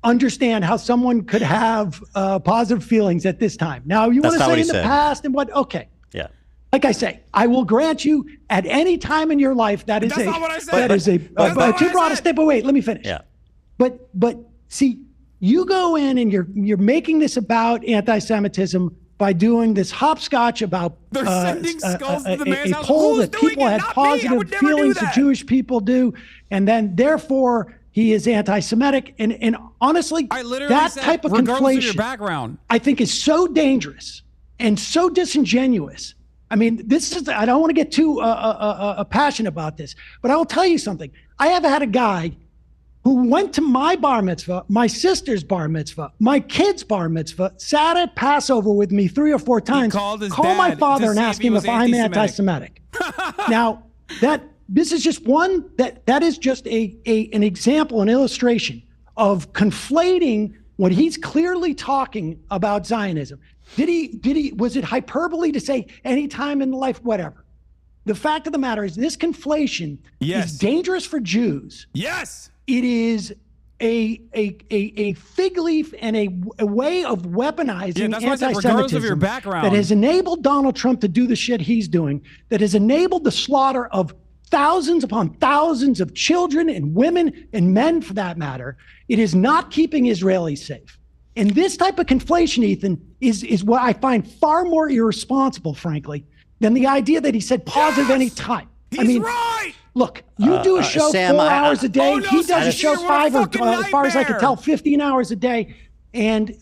Speaker 4: Understand how someone could have positive feelings at this time. Now, you want to say in the past and what? Okay.
Speaker 3: Yeah.
Speaker 4: Like I say, I will grant you at any time in your life that is
Speaker 1: not what I said.
Speaker 4: too broad a step. But wait, let me finish.
Speaker 3: Yeah.
Speaker 4: But see, you go in and you're making this about anti-Semitism by doing this hopscotch about
Speaker 1: They're sending skulls to the man's
Speaker 4: a
Speaker 1: house.
Speaker 4: poll
Speaker 1: Who's
Speaker 4: that
Speaker 1: doing
Speaker 4: people
Speaker 1: it?
Speaker 4: had
Speaker 1: Not me. I would
Speaker 4: positive
Speaker 1: never do
Speaker 4: feelings that
Speaker 1: that.
Speaker 4: Jewish people do, and then therefore he is anti-Semitic. And honestly,
Speaker 1: I literally
Speaker 4: that
Speaker 1: said,
Speaker 4: type of
Speaker 1: regardless of your
Speaker 4: conflation,
Speaker 1: background,
Speaker 4: I think, is so dangerous and so disingenuous. I mean, I don't want to get too passionate about this, but I will tell you something. I have had a guy who went to my bar mitzvah, my sister's bar mitzvah, my kid's bar mitzvah, sat at Passover with me 3 or 4 times,
Speaker 1: called his
Speaker 4: my
Speaker 1: dad
Speaker 4: father
Speaker 1: to
Speaker 4: and
Speaker 1: see if
Speaker 4: ask
Speaker 1: he
Speaker 4: him
Speaker 1: was
Speaker 4: if I'm anti-Semitic. Now, this is just one, that is just an example, an illustration of conflating when he's clearly talking about Zionism. Was it hyperbole to say any time in life, whatever? The fact of the matter is this conflation is dangerous for Jews.
Speaker 1: Yes.
Speaker 4: It is a fig leaf and a way of weaponizing
Speaker 1: regardless of your
Speaker 4: anti-Semitism
Speaker 1: background,
Speaker 4: that has enabled Donald Trump to do the shit he's doing, that has enabled the slaughter of thousands upon thousands of children and women and men, for that matter. It is not keeping Israelis safe. And this type of conflation, Ethan, is what I find far more irresponsible, frankly, than the idea that he said positive any time.
Speaker 1: He's right.
Speaker 4: Look, you do a show
Speaker 3: Sam,
Speaker 4: 4 hours a day. He does a show
Speaker 1: Seder, what a
Speaker 4: 5 or,
Speaker 1: fucking
Speaker 4: as far as I can
Speaker 1: nightmare.
Speaker 4: tell, 15 hours a day. And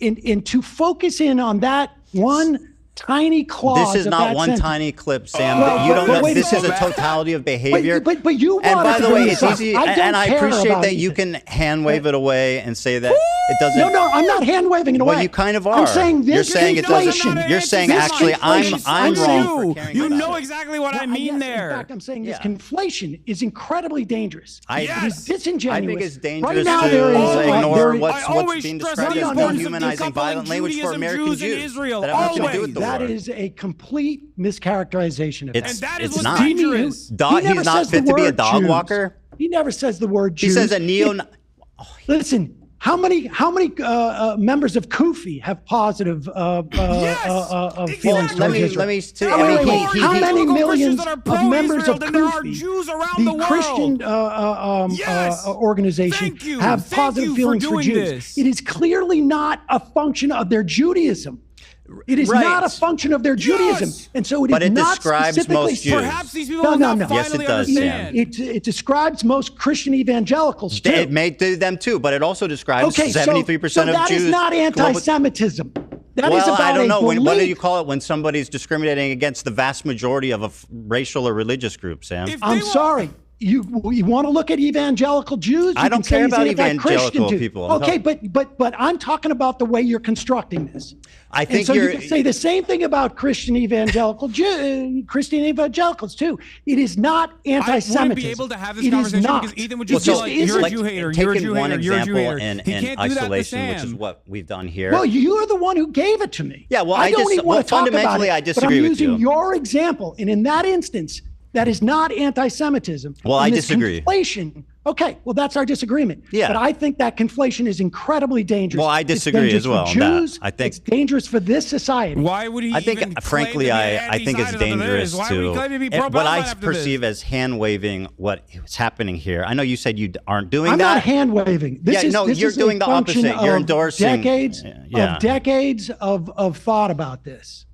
Speaker 4: to focus in on that one tiny clause.
Speaker 3: This is
Speaker 4: of
Speaker 3: not
Speaker 4: that
Speaker 3: one
Speaker 4: sentence.
Speaker 3: tiny clip, Sam.
Speaker 4: Well,
Speaker 3: you don't
Speaker 4: but
Speaker 3: know.
Speaker 4: wait a
Speaker 3: This is a
Speaker 4: second.
Speaker 3: totality of behavior.
Speaker 4: But you
Speaker 3: And
Speaker 4: wanted
Speaker 3: by
Speaker 4: to
Speaker 3: the
Speaker 4: bring
Speaker 3: way,
Speaker 4: this
Speaker 3: it's
Speaker 4: up.
Speaker 3: easy,
Speaker 4: I don't
Speaker 3: and I
Speaker 4: care
Speaker 3: appreciate
Speaker 4: about
Speaker 3: that you
Speaker 4: Ethan.
Speaker 3: can hand wave it away and say that it doesn't.
Speaker 4: No, I'm not hand waving it away.
Speaker 3: Well, you kind of are.
Speaker 4: I'm saying this
Speaker 3: You're saying it doesn't.
Speaker 4: conflation.
Speaker 3: You're saying
Speaker 4: This
Speaker 3: actually
Speaker 4: conflation-
Speaker 3: I'm
Speaker 4: I'm
Speaker 3: wrong
Speaker 4: saying-
Speaker 3: for caring
Speaker 1: You
Speaker 3: about
Speaker 1: know
Speaker 3: it.
Speaker 1: exactly what I mean there.
Speaker 4: In fact, I'm saying this
Speaker 3: Yeah.
Speaker 4: conflation is incredibly dangerous. It is disingenuous.
Speaker 3: I think it's dangerous
Speaker 4: right now,
Speaker 3: to
Speaker 4: there is,
Speaker 3: ignore
Speaker 4: there-
Speaker 3: what's being described as dehumanizing violent language for American
Speaker 1: Jews
Speaker 3: Jews.
Speaker 1: in Israel.
Speaker 3: That have nothing to do with the
Speaker 4: That
Speaker 3: war.
Speaker 4: is a complete mischaracterization of it.
Speaker 3: It's-
Speaker 1: And that is
Speaker 3: it's
Speaker 1: what's
Speaker 3: not.
Speaker 1: dangerous.
Speaker 4: He never
Speaker 3: He's not
Speaker 4: says the
Speaker 3: fit to be a
Speaker 4: word
Speaker 3: dog
Speaker 4: Jews.
Speaker 3: walker.
Speaker 4: He never says the word
Speaker 3: He
Speaker 4: Jews.
Speaker 3: says a neo.
Speaker 4: Listen, how many members of Kufi have positive feelings
Speaker 3: Let
Speaker 4: towards
Speaker 3: me
Speaker 4: Israel?
Speaker 3: see.
Speaker 4: How many,
Speaker 3: I mean,
Speaker 4: how many
Speaker 1: Christians
Speaker 4: millions
Speaker 1: that are
Speaker 4: of members
Speaker 1: pro-Israel
Speaker 4: of
Speaker 1: than there are
Speaker 4: Kufi,
Speaker 1: Jews around the world?
Speaker 4: Christian organization,
Speaker 1: Thank you.
Speaker 4: have
Speaker 1: Thank
Speaker 4: positive
Speaker 1: you for
Speaker 4: feelings for
Speaker 1: doing
Speaker 4: Jews?
Speaker 1: this.
Speaker 4: It is clearly not a function of their Judaism. It is
Speaker 3: Right.
Speaker 4: not a function of their Judaism, and so it is
Speaker 3: But it
Speaker 4: not
Speaker 3: describes
Speaker 4: specifically.
Speaker 3: most Jews.
Speaker 1: Perhaps these people
Speaker 4: No,
Speaker 1: will
Speaker 4: no,
Speaker 1: not
Speaker 4: no.
Speaker 3: Yes, it
Speaker 1: finally
Speaker 3: does, Sam.
Speaker 1: understand.
Speaker 4: It describes most Christian evangelicals too.
Speaker 3: It may do them too, but it also describes
Speaker 4: Okay,
Speaker 3: 73%
Speaker 4: so
Speaker 3: of
Speaker 4: that
Speaker 3: Jews.
Speaker 4: is not anti-Semitism. That is
Speaker 3: Well,
Speaker 4: about
Speaker 3: I don't know.
Speaker 4: a
Speaker 3: What do
Speaker 4: belief.
Speaker 3: you call it when somebody's discriminating against the vast majority of a racial or religious group, Sam?
Speaker 1: If
Speaker 4: I'm
Speaker 1: they were-
Speaker 4: sorry. You want to look at evangelical Jews?
Speaker 3: I
Speaker 4: You
Speaker 3: don't
Speaker 4: can say
Speaker 3: care
Speaker 4: he's
Speaker 3: about
Speaker 4: anti-Christian
Speaker 3: evangelical
Speaker 4: too.
Speaker 3: people.
Speaker 4: Okay, but I'm talking about the way you're constructing this.
Speaker 3: I
Speaker 4: And
Speaker 3: think
Speaker 4: so you
Speaker 3: you're.
Speaker 4: can say the same thing about Christian Christian evangelicals too. It is not
Speaker 1: I
Speaker 4: anti-Semitism.
Speaker 1: wouldn't be able to have this
Speaker 4: It is
Speaker 1: conversation
Speaker 4: not.
Speaker 1: because Ethan would
Speaker 3: Well,
Speaker 1: just
Speaker 3: so
Speaker 1: be like,
Speaker 4: it's
Speaker 1: you're a
Speaker 4: like
Speaker 1: Jew hater,
Speaker 3: taking
Speaker 1: you're a Jew
Speaker 3: one
Speaker 1: hater, you're a Jew
Speaker 3: example
Speaker 1: hater.
Speaker 3: in
Speaker 1: He can't do that to
Speaker 3: isolation, which is
Speaker 1: Sam.
Speaker 3: what we've done here.
Speaker 4: Well, you're the one who gave it to me.
Speaker 3: Yeah, well,
Speaker 4: I don't
Speaker 3: I
Speaker 4: even want to talk about
Speaker 3: fundamentally,
Speaker 4: it.
Speaker 3: I
Speaker 4: but
Speaker 3: disagree
Speaker 4: I'm
Speaker 3: with
Speaker 4: using
Speaker 3: you.
Speaker 4: your example, and in that instance, that is not anti-Semitism.
Speaker 3: Well,
Speaker 4: And
Speaker 3: I
Speaker 4: this
Speaker 3: disagree.
Speaker 4: Conflation. Okay, well, that's our disagreement.
Speaker 3: Yeah.
Speaker 4: But I think that conflation is incredibly dangerous.
Speaker 3: Well, I
Speaker 4: It's
Speaker 3: disagree
Speaker 4: dangerous
Speaker 3: as well
Speaker 4: for
Speaker 3: on that.
Speaker 4: Jews.
Speaker 3: I think-
Speaker 4: it's dangerous for this society.
Speaker 1: Why would he
Speaker 3: I think,
Speaker 1: even claim
Speaker 3: frankly,
Speaker 1: to be
Speaker 3: I think it's
Speaker 1: anti-Zionism after
Speaker 3: dangerous
Speaker 1: this? Why would he claim to be
Speaker 3: to. What I
Speaker 1: pro-Palestine after this?
Speaker 3: perceive as hand waving what is happening here. I know you said you aren't doing
Speaker 4: I'm
Speaker 3: that.
Speaker 4: not hand waving. This
Speaker 3: Yeah,
Speaker 4: is,
Speaker 3: no,
Speaker 4: this
Speaker 3: you're
Speaker 4: is a
Speaker 3: doing the
Speaker 4: function
Speaker 3: opposite. You're
Speaker 4: of
Speaker 3: endorsing-
Speaker 4: decades
Speaker 3: yeah.
Speaker 4: of thought about this.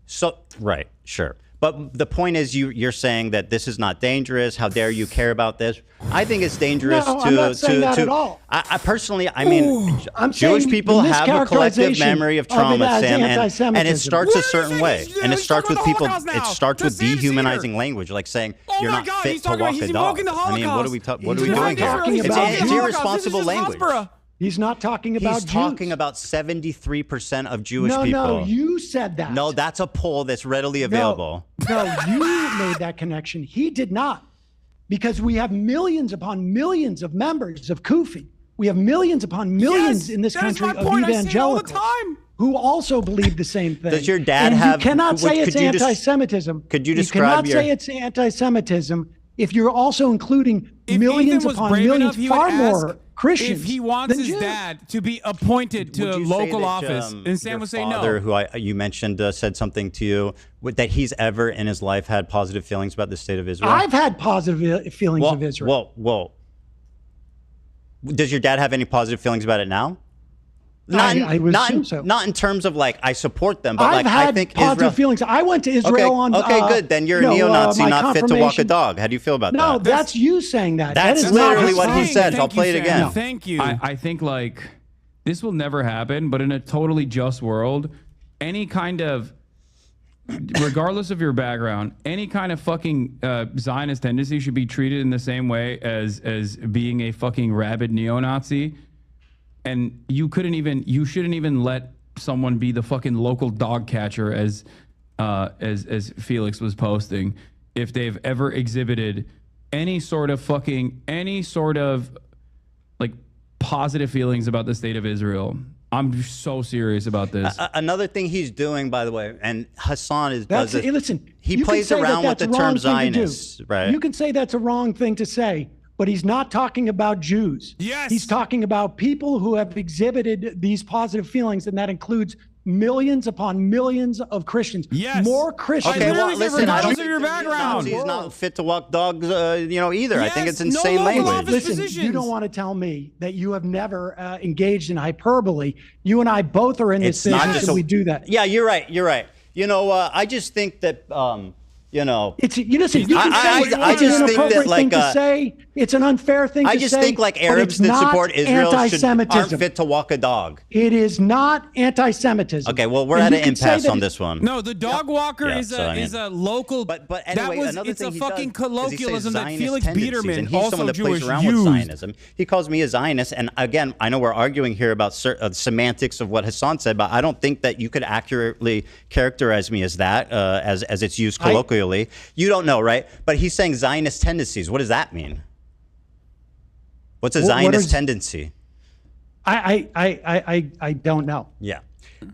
Speaker 3: So right, sure. But the point is, you're saying that this is not dangerous. How dare you care about this? I think it's dangerous
Speaker 4: No,
Speaker 3: to.
Speaker 4: I'm not saying that at all.
Speaker 3: I personally, I mean,
Speaker 4: I'm
Speaker 3: Jewish
Speaker 4: saying
Speaker 3: people
Speaker 4: the
Speaker 3: have a collective
Speaker 4: mischaracterization
Speaker 3: memory of
Speaker 4: of it
Speaker 3: trauma,
Speaker 4: as
Speaker 3: Sam, and it
Speaker 4: anti-Semitism.
Speaker 3: starts a
Speaker 1: Wait a
Speaker 3: certain
Speaker 1: second,
Speaker 3: way,
Speaker 1: he's
Speaker 3: and it starts with
Speaker 1: talking
Speaker 3: people.
Speaker 1: about the Holocaust
Speaker 3: It
Speaker 1: now.
Speaker 3: starts
Speaker 1: To
Speaker 3: with
Speaker 1: Sam
Speaker 3: dehumanizing
Speaker 1: Seder.
Speaker 3: language, like saying
Speaker 1: Oh
Speaker 3: you're
Speaker 1: my
Speaker 3: not
Speaker 1: God,
Speaker 3: fit
Speaker 1: he's
Speaker 3: to
Speaker 1: talking
Speaker 3: walk
Speaker 1: about-
Speaker 3: a
Speaker 1: he's
Speaker 3: dog.
Speaker 1: invoking the
Speaker 3: I mean, what are we
Speaker 1: Holocaust.
Speaker 3: what are we
Speaker 1: He's
Speaker 3: doing
Speaker 1: not
Speaker 3: here?
Speaker 4: talking
Speaker 1: It's
Speaker 4: about
Speaker 3: It's
Speaker 4: Jews.
Speaker 3: irresponsible
Speaker 1: This is just
Speaker 3: language.
Speaker 1: Hasbara.
Speaker 4: He's not talking about
Speaker 3: He's
Speaker 4: Jews.
Speaker 3: talking about 73% of Jewish
Speaker 4: no,
Speaker 3: people.
Speaker 4: No, you said that.
Speaker 3: No, that's a poll that's readily
Speaker 4: No.
Speaker 3: available.
Speaker 4: No, you made that connection. He did not. Because we have millions upon millions of members of Kufi. We have millions upon millions in this country of evangelicals who also believe the same thing.
Speaker 3: Does your dad
Speaker 4: and
Speaker 3: have?
Speaker 4: You cannot say it's anti-Semitism.
Speaker 3: Could you describe
Speaker 4: You cannot say it's anti-Semitism if you're also including millions upon millions, far more Christians.
Speaker 1: If he wants his
Speaker 4: Jews.
Speaker 1: dad to be appointed to a local office, and Sam would say no.
Speaker 3: Your father, who you mentioned, said something to you that he's ever in his life had positive feelings about the state of Israel.
Speaker 4: I've had positive feelings of Israel.
Speaker 3: Well, does your dad have any positive feelings about it now?
Speaker 4: I would assume so.
Speaker 3: Not in terms of like I support them, but
Speaker 4: I've had
Speaker 3: I think
Speaker 4: positive feelings. I went to Israel on.
Speaker 3: Okay, good. Then you're a neo-Nazi, not fit to walk a dog. How do you feel about that?
Speaker 4: No, that's you saying that.
Speaker 3: That's
Speaker 4: that is
Speaker 3: literally
Speaker 4: not
Speaker 3: what he said. I'll play it again.
Speaker 1: No. Thank you. I think like this will never happen, but in a totally just world, any kind of, regardless of your background, any kind of fucking Zionist tendency should be treated in the same way as being a fucking rabid neo-Nazi. And you shouldn't even let someone be the fucking local dog catcher as Felix was posting if they've ever exhibited any sort of like positive feelings about the state of Israel. I'm so serious about this.
Speaker 3: Another thing he's doing, by the way, and Hasan does this.
Speaker 4: Listen,
Speaker 3: he plays around with the term Zionist, right?
Speaker 4: You can say that's a wrong thing to say, but he's not talking about Jews.
Speaker 1: Yes.
Speaker 4: He's talking about people who have exhibited these positive feelings, and that includes millions upon millions of Christians.
Speaker 1: Yes.
Speaker 4: More Christians.
Speaker 3: Okay, well, listen, I don't
Speaker 1: think your background.
Speaker 3: He's not fit to walk dogs, either.
Speaker 1: Yes,
Speaker 3: I think it's
Speaker 1: no
Speaker 3: insane
Speaker 1: local
Speaker 3: language.
Speaker 1: office
Speaker 4: Listen,
Speaker 1: positions.
Speaker 4: you don't want to tell me that you have never engaged in hyperbole. You and I both are in this business, and we do that.
Speaker 3: Yeah, you're right. I just think that,
Speaker 4: It's listen. You can say
Speaker 3: I
Speaker 4: it's
Speaker 3: just
Speaker 4: an
Speaker 3: think that,
Speaker 4: inappropriate
Speaker 3: like,
Speaker 4: thing to say. It's an unfair thing to say.
Speaker 3: I just think like
Speaker 4: but
Speaker 3: Arabs
Speaker 4: it's
Speaker 3: that
Speaker 4: not
Speaker 3: support Israel aren't
Speaker 4: anti-Semitism.
Speaker 3: fit to walk a dog.
Speaker 4: It is not anti-Semitism.
Speaker 3: Okay, well, we're
Speaker 4: And
Speaker 3: at
Speaker 4: you
Speaker 3: an
Speaker 4: can say
Speaker 3: impasse
Speaker 4: that
Speaker 3: on this one.
Speaker 1: No, the dog walker is a local.
Speaker 3: But anyway, another
Speaker 1: it's
Speaker 3: thing
Speaker 1: a
Speaker 3: he
Speaker 1: fucking
Speaker 3: does is he says
Speaker 1: colloquialism that
Speaker 3: Zionist
Speaker 1: Felix
Speaker 3: tendencies,
Speaker 1: Biederman,
Speaker 3: and he's
Speaker 1: also
Speaker 3: someone that
Speaker 1: Jewish,
Speaker 3: plays around
Speaker 1: used.
Speaker 3: with Zionism. He calls me a Zionist, and again, I know we're arguing here about semantics of what Hasan said, but I don't think that you could accurately characterize me as that, as it's used colloquially. You don't know, right? But he's saying Zionist tendencies. What does that mean? What's a Zionist tendency?
Speaker 4: I don't know.
Speaker 3: Yeah.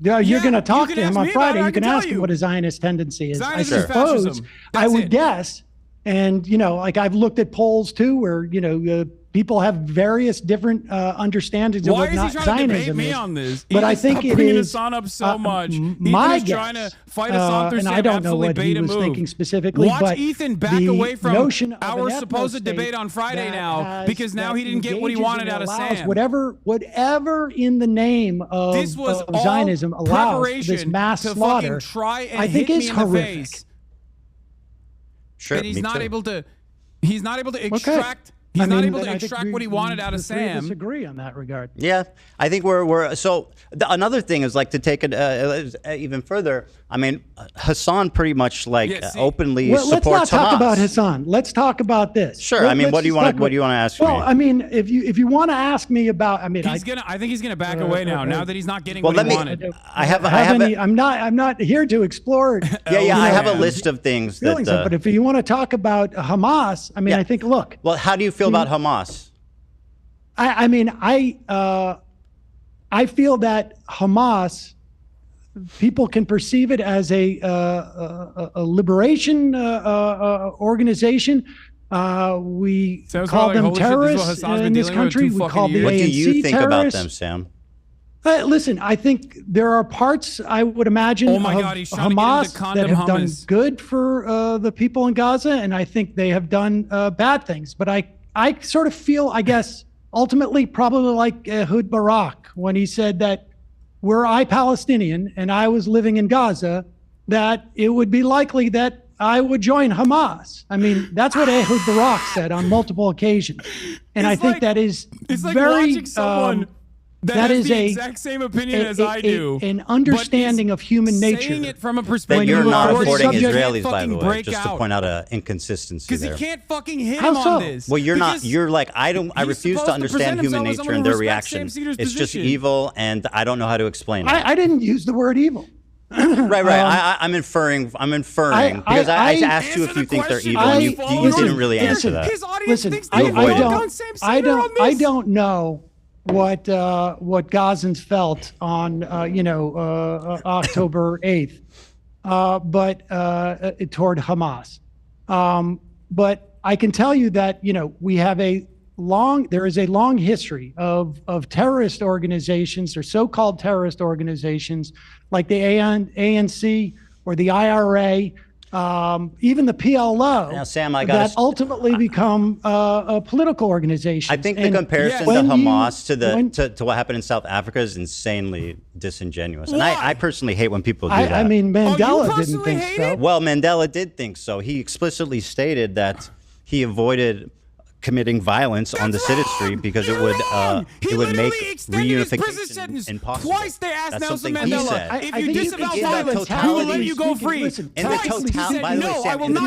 Speaker 4: You're going to talk
Speaker 1: you
Speaker 4: to
Speaker 1: can
Speaker 4: him
Speaker 1: ask
Speaker 4: on
Speaker 1: me
Speaker 4: Friday.
Speaker 1: about it,
Speaker 4: You
Speaker 1: I
Speaker 4: can
Speaker 1: can
Speaker 4: ask
Speaker 1: tell
Speaker 4: him
Speaker 1: you.
Speaker 4: what a Zionist tendency is.
Speaker 1: Zionism
Speaker 4: I
Speaker 1: is
Speaker 4: suppose
Speaker 1: fascism.
Speaker 4: I
Speaker 1: That's
Speaker 4: would
Speaker 1: it.
Speaker 4: guess, and like I've looked at polls too, where people have various different understandings of
Speaker 1: Why
Speaker 4: what
Speaker 1: is he
Speaker 4: not
Speaker 1: trying to debate
Speaker 4: Zionism
Speaker 1: me
Speaker 4: is.
Speaker 1: on this?
Speaker 4: But I
Speaker 1: Ethan's
Speaker 4: think it
Speaker 1: bringing
Speaker 4: is
Speaker 1: Hasan up so much.
Speaker 4: my
Speaker 1: Ethan is
Speaker 4: guess,
Speaker 1: trying to fight Hasan through
Speaker 4: and
Speaker 1: Sam
Speaker 4: I don't know
Speaker 1: absolutely
Speaker 4: what
Speaker 1: bait
Speaker 4: he
Speaker 1: and
Speaker 4: was
Speaker 1: move.
Speaker 4: thinking specifically.
Speaker 1: Watch
Speaker 4: but
Speaker 1: Ethan back
Speaker 4: the
Speaker 1: away from
Speaker 4: notion of
Speaker 1: our
Speaker 4: an
Speaker 1: supposed
Speaker 4: ethno-state
Speaker 1: debate on Friday
Speaker 4: that
Speaker 1: now
Speaker 4: has-
Speaker 1: because now
Speaker 4: that
Speaker 1: he didn't get what he
Speaker 4: engages
Speaker 1: wanted
Speaker 4: and
Speaker 1: out of
Speaker 4: allows
Speaker 1: Sam.
Speaker 4: Whatever in the name of,
Speaker 1: This was
Speaker 4: of
Speaker 1: all
Speaker 4: Zionism allows
Speaker 1: preparation
Speaker 4: this mass
Speaker 1: to
Speaker 4: slaughter.
Speaker 1: fucking try and
Speaker 4: I think
Speaker 1: hit
Speaker 4: is
Speaker 1: me in the
Speaker 4: horrific.
Speaker 1: face.
Speaker 3: Sure.
Speaker 1: And he's
Speaker 3: me
Speaker 1: not
Speaker 3: too.
Speaker 1: able to. He's not able to extract. He's
Speaker 4: I
Speaker 1: not
Speaker 4: mean,
Speaker 1: able to
Speaker 4: then I think
Speaker 1: extract what he wanted out of
Speaker 4: the three of us
Speaker 1: Sam.
Speaker 4: agree on that regard.
Speaker 3: Yeah, I think we're so. Another thing is like to take it even further. I mean, Hasan pretty much openly
Speaker 4: Well, let's
Speaker 3: supports
Speaker 4: not talk
Speaker 3: Hamas.
Speaker 4: about Hasan. Let's talk about this.
Speaker 3: Sure. I mean, what do you want to ask me?
Speaker 4: Well, I mean, if you want to ask me about, I mean,
Speaker 1: I think he's gonna back away now that he's not getting what
Speaker 3: let
Speaker 1: he
Speaker 3: me.
Speaker 1: wanted.
Speaker 4: I'm not here to explore.
Speaker 3: Yeah. I have a list of things
Speaker 4: feelings,
Speaker 3: that.
Speaker 4: but if you want to talk about Hamas, I mean, I think look.
Speaker 3: Well, how do you feel about Hamas?
Speaker 4: I mean, I feel that Hamas, people can perceive it as a liberation organization. We call them terrorists in this country. We call the
Speaker 3: What do you
Speaker 4: ANC
Speaker 3: think about
Speaker 4: terrorists.
Speaker 3: them, Sam?
Speaker 4: Listen, I think there are parts, I would imagine,
Speaker 1: Oh my
Speaker 4: of
Speaker 1: God, he's trying to get
Speaker 4: Hamas
Speaker 1: into condom
Speaker 4: that have done
Speaker 1: hummus.
Speaker 4: good for the people in Gaza, and I think they have done bad things. But I sort of feel, I guess, ultimately probably like Ehud Barak when he said that were I Palestinian and I was living in Gaza, that it would be likely that I would join Hamas. I mean, that's what Ehud Barak said on multiple occasions. And I think that is
Speaker 1: it's like
Speaker 4: very...
Speaker 1: watching someone
Speaker 4: that
Speaker 1: has
Speaker 4: is
Speaker 1: the exact same opinion as I do.
Speaker 4: An understanding of human nature.
Speaker 1: Saying it from a perspective
Speaker 3: That you're
Speaker 1: of
Speaker 3: not
Speaker 1: authority.
Speaker 3: supporting
Speaker 1: You can't
Speaker 3: Israelis, by
Speaker 1: fucking
Speaker 3: the way,
Speaker 1: break
Speaker 3: just to
Speaker 1: out.
Speaker 3: point out an inconsistency
Speaker 1: Because
Speaker 3: there.
Speaker 1: he can't fucking hit
Speaker 4: How
Speaker 1: him
Speaker 4: so?
Speaker 1: on this.
Speaker 3: Well, you're not.
Speaker 1: Because
Speaker 3: You're like I
Speaker 1: he's
Speaker 3: refuse
Speaker 1: supposed
Speaker 3: to understand
Speaker 1: present
Speaker 3: human
Speaker 1: himself as
Speaker 3: nature
Speaker 1: someone
Speaker 3: and
Speaker 1: who
Speaker 3: their
Speaker 1: respects
Speaker 3: reaction.
Speaker 1: Sam Cedars'
Speaker 3: It's just
Speaker 1: position.
Speaker 3: evil, and I don't know how to explain it.
Speaker 4: I didn't use the word evil.
Speaker 3: Right. I'm inferring because I asked you if you think they're evil, and you didn't really answer that.
Speaker 1: His audience thinks
Speaker 4: I
Speaker 1: don't
Speaker 4: don't know what Gazans felt on October 8th, but toward Hamas. But I can tell you that we have there is a long history of terrorist organizations or so-called terrorist organizations like the ANC or the IRA, even the PLO,
Speaker 3: now, Sam,
Speaker 4: that ultimately become a political organization.
Speaker 3: I think the comparison to Hamas to what happened in South Africa is insanely disingenuous. And I personally hate when people do that.
Speaker 4: I mean, Mandela didn't think so.
Speaker 3: Well, Mandela did think so. He explicitly stated that he avoided committing violence on the citizenry because it would make reunification impossible.
Speaker 1: Twice they asked Nelson Mandela, if you disavow violence, we will let you go free.
Speaker 3: In the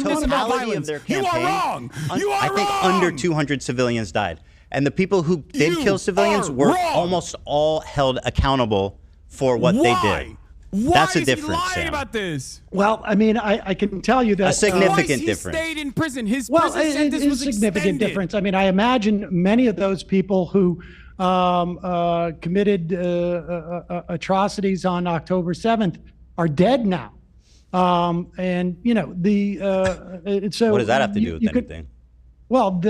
Speaker 3: totality of their campaign,
Speaker 1: you are wrong.
Speaker 3: I think under 200 civilians died. And the people who did kill civilians were almost all held accountable for what they did. That's a difference, Sam.
Speaker 1: About this?
Speaker 4: Well, I mean, I can tell you that
Speaker 3: a significant difference.
Speaker 1: He stayed in prison. His
Speaker 4: well,
Speaker 1: prison sentence was
Speaker 4: a significant
Speaker 1: extended.
Speaker 4: difference. I mean, I imagine many of those people who committed atrocities on October 7th are dead now. And so
Speaker 3: what does that have to do with anything?
Speaker 4: Well,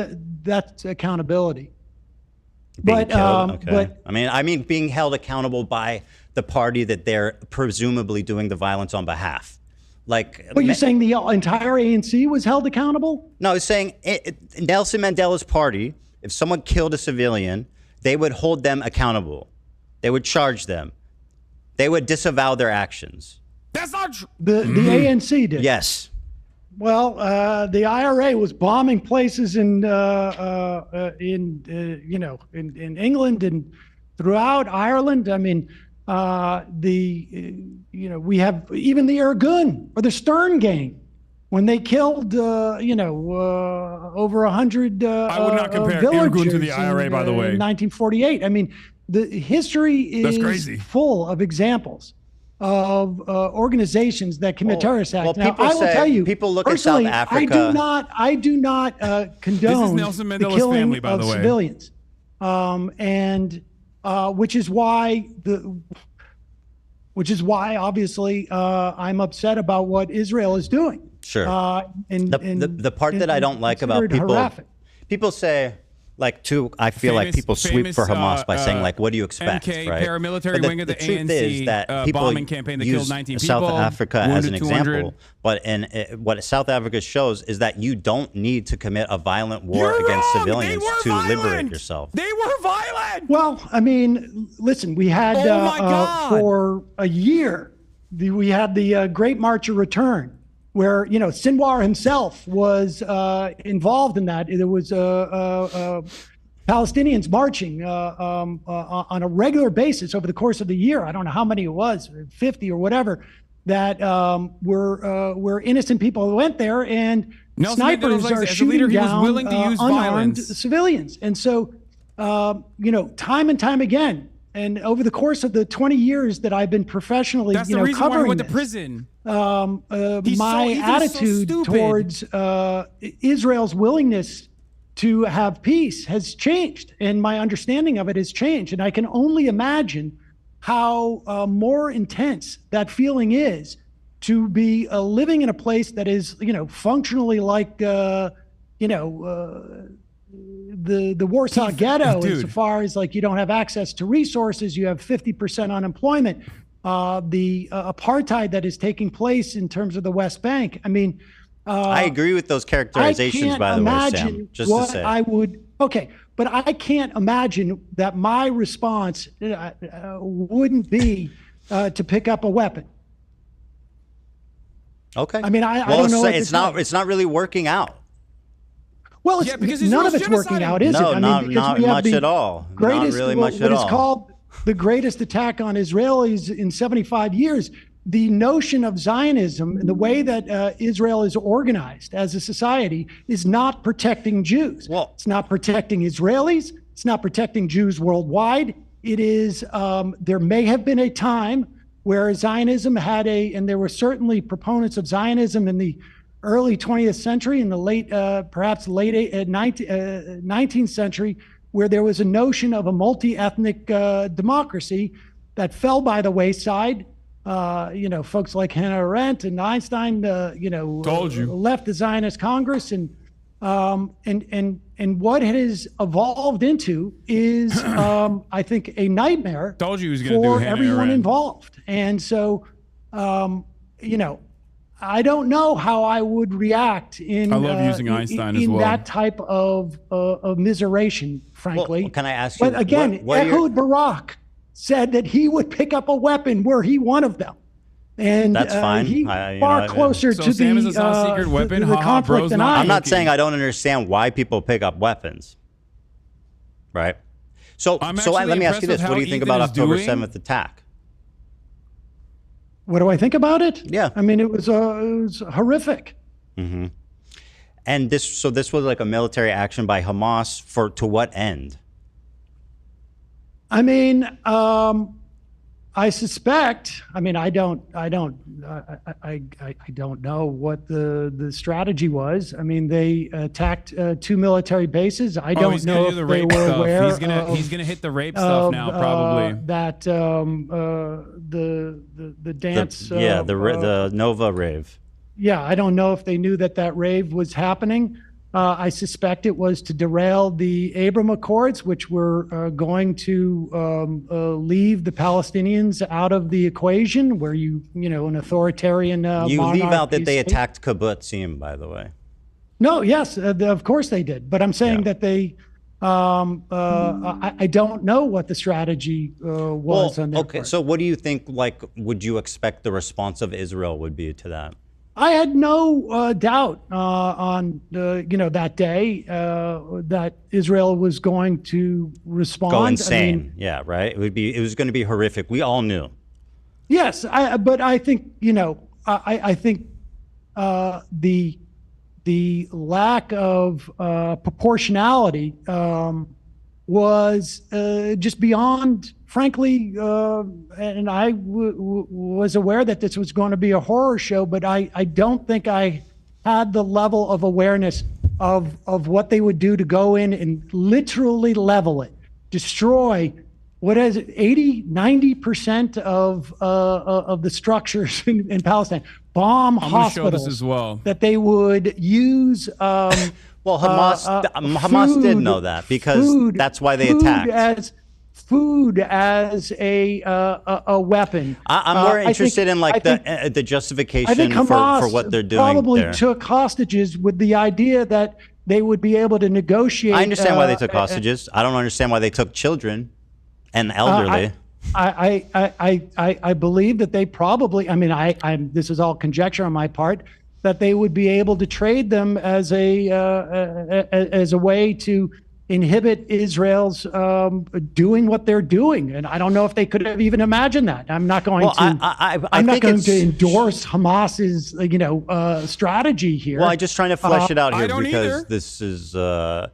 Speaker 4: that's accountability.
Speaker 3: Being killed, okay. But I mean, being held accountable by the party that they're presumably doing the violence on behalf. But
Speaker 4: you're saying the entire ANC was held accountable?
Speaker 3: No, I was saying Nelson Mandela's party, if someone killed a civilian, they would hold them accountable. They would charge them. They would disavow their actions.
Speaker 1: That's not true.
Speaker 4: The ANC did.
Speaker 3: Yes.
Speaker 4: Well, the IRA was bombing places in England and throughout Ireland. I mean, we have even the Irgun or the Stern Gang when they killed, over 100
Speaker 1: I would not compare Irgun to the IRA, by the way.
Speaker 4: In 1948. I mean, the history is full of exampons of organizations that commit terrorist acts. Now, I will tell you,
Speaker 3: people look at South Africa.
Speaker 4: I do not condone
Speaker 1: Nelson Mandela's
Speaker 4: the killing
Speaker 1: family, by the
Speaker 4: of
Speaker 1: way.
Speaker 4: civilians, which is why obviously I'm upset about what Israel is doing.
Speaker 3: Sure. The part that I don't like about people say. I feel like people sweep for Hamas by saying, what do you expect,
Speaker 1: MK,
Speaker 3: right?
Speaker 1: paramilitary wing of the
Speaker 3: truth
Speaker 1: ANC
Speaker 3: is that people
Speaker 1: bombing campaign that
Speaker 3: use
Speaker 1: killed 19
Speaker 3: South
Speaker 1: people,
Speaker 3: Africa as an
Speaker 1: 200.
Speaker 3: example. But what South Africa shows is that you don't need to commit a violent war against civilians to liberate yourself.
Speaker 1: They were violent.
Speaker 4: Well, I mean, listen, we had for a year, we had the Great March of Return, where Sinwar himself was involved in that. There was Palestinians marching on a regular basis over the course of the year. I don't know how many it was, 50 or whatever, that were innocent people who went there, and snipers are shooting down unarmed civilians. And so, time and time again, and over the course of the 20 years that I've been professionally,
Speaker 1: That's the reason why he went to
Speaker 4: this,
Speaker 1: prison.
Speaker 4: my attitude towards Israel's willingness to have peace has changed, and my understanding of it has changed. And I can only imagine how more intense that feeling is to be living in a place that is, functionally like, the Warsaw Ghetto, insofar as you don't have access to resources, you have 50% unemployment, the apartheid that is taking place in terms of the West Bank. I mean,
Speaker 3: I agree with those characterizations, by the way, Sam. Just to say,
Speaker 4: but I can't imagine that my response wouldn't be to pick up a weapon.
Speaker 3: Okay.
Speaker 4: I mean, I don't know.
Speaker 3: It's not really working out.
Speaker 4: Well, because none of it's working out, is it?
Speaker 3: No, not much at all. Not really much at all.
Speaker 4: What is called the greatest attack on Israelis in 75 years. The notion of Zionism and the way that Israel is organized as a society is not protecting Jews.
Speaker 3: Well,
Speaker 4: it's not protecting Israelis. It's not protecting Jews worldwide. It is, there may have been a time where Zionism had and there were certainly proponents of Zionism in the early 20th century, in the late, perhaps late 19th century, where there was a notion of a multi-ethnic democracy that fell by the wayside. Folks like Hannah Arendt and Einstein, left the Zionist Congress, and what it has evolved into is, I think, a nightmare
Speaker 1: Told you he was gonna do
Speaker 4: for
Speaker 1: Hannah
Speaker 4: everyone
Speaker 1: Arendt.
Speaker 4: involved. And so, I don't know how I would react in
Speaker 1: I love using Einstein as well.
Speaker 4: that type of commiseration, frankly.
Speaker 3: Well, can I ask you?
Speaker 4: But again, Ehud Barak said that he would pick up a weapon were he one of them. And
Speaker 3: that's fine.
Speaker 4: He's far closer
Speaker 1: So
Speaker 4: to
Speaker 1: Sam
Speaker 4: the
Speaker 1: is a secret weapon.
Speaker 4: the
Speaker 1: Ha ha,
Speaker 4: conflict
Speaker 1: bro's
Speaker 4: than
Speaker 1: not
Speaker 4: I am.
Speaker 3: I'm not saying I don't understand why people pick up weapons, right? So
Speaker 1: I'm
Speaker 3: let
Speaker 1: actually
Speaker 3: me ask you
Speaker 1: impressed
Speaker 3: this:
Speaker 1: with
Speaker 3: what do you
Speaker 1: how
Speaker 3: think
Speaker 1: Ethan
Speaker 3: about
Speaker 1: is
Speaker 3: October
Speaker 1: doing.
Speaker 3: 7th attack?
Speaker 4: What do I think about it?
Speaker 3: Yeah.
Speaker 4: I mean, it was horrific.
Speaker 3: Mm-hmm. And this was like a military action by Hamas to what end?
Speaker 4: I mean, I suspect. I mean, I don't know what the strategy was. I mean, they attacked 2 military bases. I don't
Speaker 1: he's
Speaker 4: know
Speaker 1: gonna
Speaker 4: if
Speaker 1: do the
Speaker 4: they
Speaker 1: rape
Speaker 4: were
Speaker 1: stuff.
Speaker 4: aware
Speaker 1: He's gonna hit the rape stuff now, probably.
Speaker 4: that the dance.
Speaker 3: The Nova rave.
Speaker 4: Yeah, I don't know if they knew that rave was happening. I suspect it was to derail the Abraham Accords, which were going to leave the Palestinians out of the equation, where an authoritarian
Speaker 3: You leave out that they
Speaker 4: state.
Speaker 3: attacked Kibbutzim, by the way.
Speaker 4: No, yes, of course they did. But I'm saying that they. I don't know what the strategy was on their part.
Speaker 3: So what do you think? Like, would you expect the response of Israel would be to that?
Speaker 4: I had no doubt on that day that Israel was going to respond.
Speaker 3: Go insane.
Speaker 4: I mean,
Speaker 3: yeah, right. It was going to be horrific. We all knew.
Speaker 4: Yes, but I think I think the lack of proportionality was just beyond. Frankly, and I was aware that this was going to be a horror show, but I don't think I had the level of awareness of what they would do to go in and literally level it, destroy what is it, 80-90% of the structures in Palestine, bomb
Speaker 1: I'm gonna show
Speaker 4: hospitals
Speaker 1: this as well.
Speaker 4: that they would use.
Speaker 3: Well, Hamas did know that because that's why they attacked.
Speaker 4: Food as a weapon.
Speaker 3: I'm more interested in the justification for what they're doing.
Speaker 4: Probably
Speaker 3: there.
Speaker 4: took hostages with the idea that they would be able to negotiate.
Speaker 3: I understand why they took hostages. I don't understand why they took children and elderly.
Speaker 4: I believe that they probably. I mean, this is all conjecture on my part. That they would be able to trade them as a way to inhibit Israel's doing what they're doing, and I don't know if they could have even imagined that. I'm not going I'm not going to endorse Hamas's strategy here.
Speaker 3: Well, I'm just trying to flesh it out here because
Speaker 1: either.
Speaker 3: this is what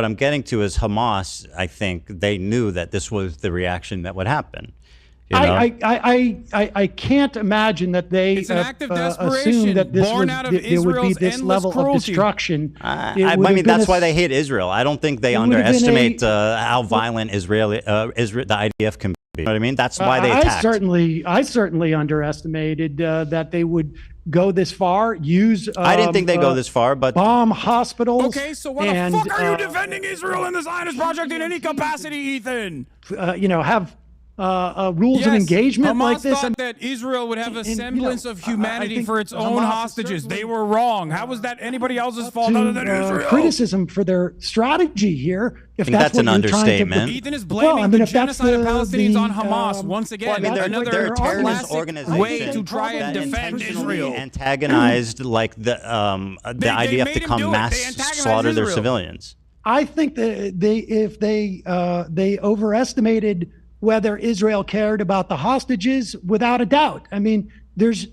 Speaker 3: I'm getting to is Hamas. I think they knew that this was the reaction that would happen.
Speaker 4: I can't imagine that they
Speaker 1: It's an act of desperation,
Speaker 4: assumed that this
Speaker 1: born
Speaker 4: was,
Speaker 1: out of
Speaker 4: there would be
Speaker 1: Israel's
Speaker 4: this
Speaker 1: endless
Speaker 4: level
Speaker 1: cruelty.
Speaker 4: of destruction.
Speaker 3: I mean, that's why they hate Israel. I don't think they underestimate how violent the IDF can be. You know what I mean? That's why they attacked.
Speaker 4: I certainly underestimated that they would go this far.
Speaker 3: I didn't think they'd go this far, but
Speaker 4: bomb hospitals.
Speaker 1: Okay, so why the fuck are you defending Israel and the Zionist project in any capacity, Ethan?
Speaker 4: Have rules of engagement
Speaker 1: Hamas
Speaker 4: like this.
Speaker 1: thought that Israel would have a semblance of humanity for its own hostages. They were wrong. How was that anybody else's fault other than Israel?
Speaker 4: Criticism for their strategy here. If
Speaker 3: I think that's
Speaker 4: what
Speaker 3: an
Speaker 4: you're trying to-
Speaker 3: understatement.
Speaker 1: Ethan is blaming the genocide of Palestinians on Hamas once again.
Speaker 3: Well, I mean, they're a terrorist
Speaker 1: classic
Speaker 3: organization
Speaker 1: way to try and
Speaker 3: that
Speaker 1: intentionally
Speaker 3: Israel antaganized like the IDF to come mass slaughter their civilians.
Speaker 4: I think that they overestimated whether Israel cared about the hostages, without a doubt. I mean, there's.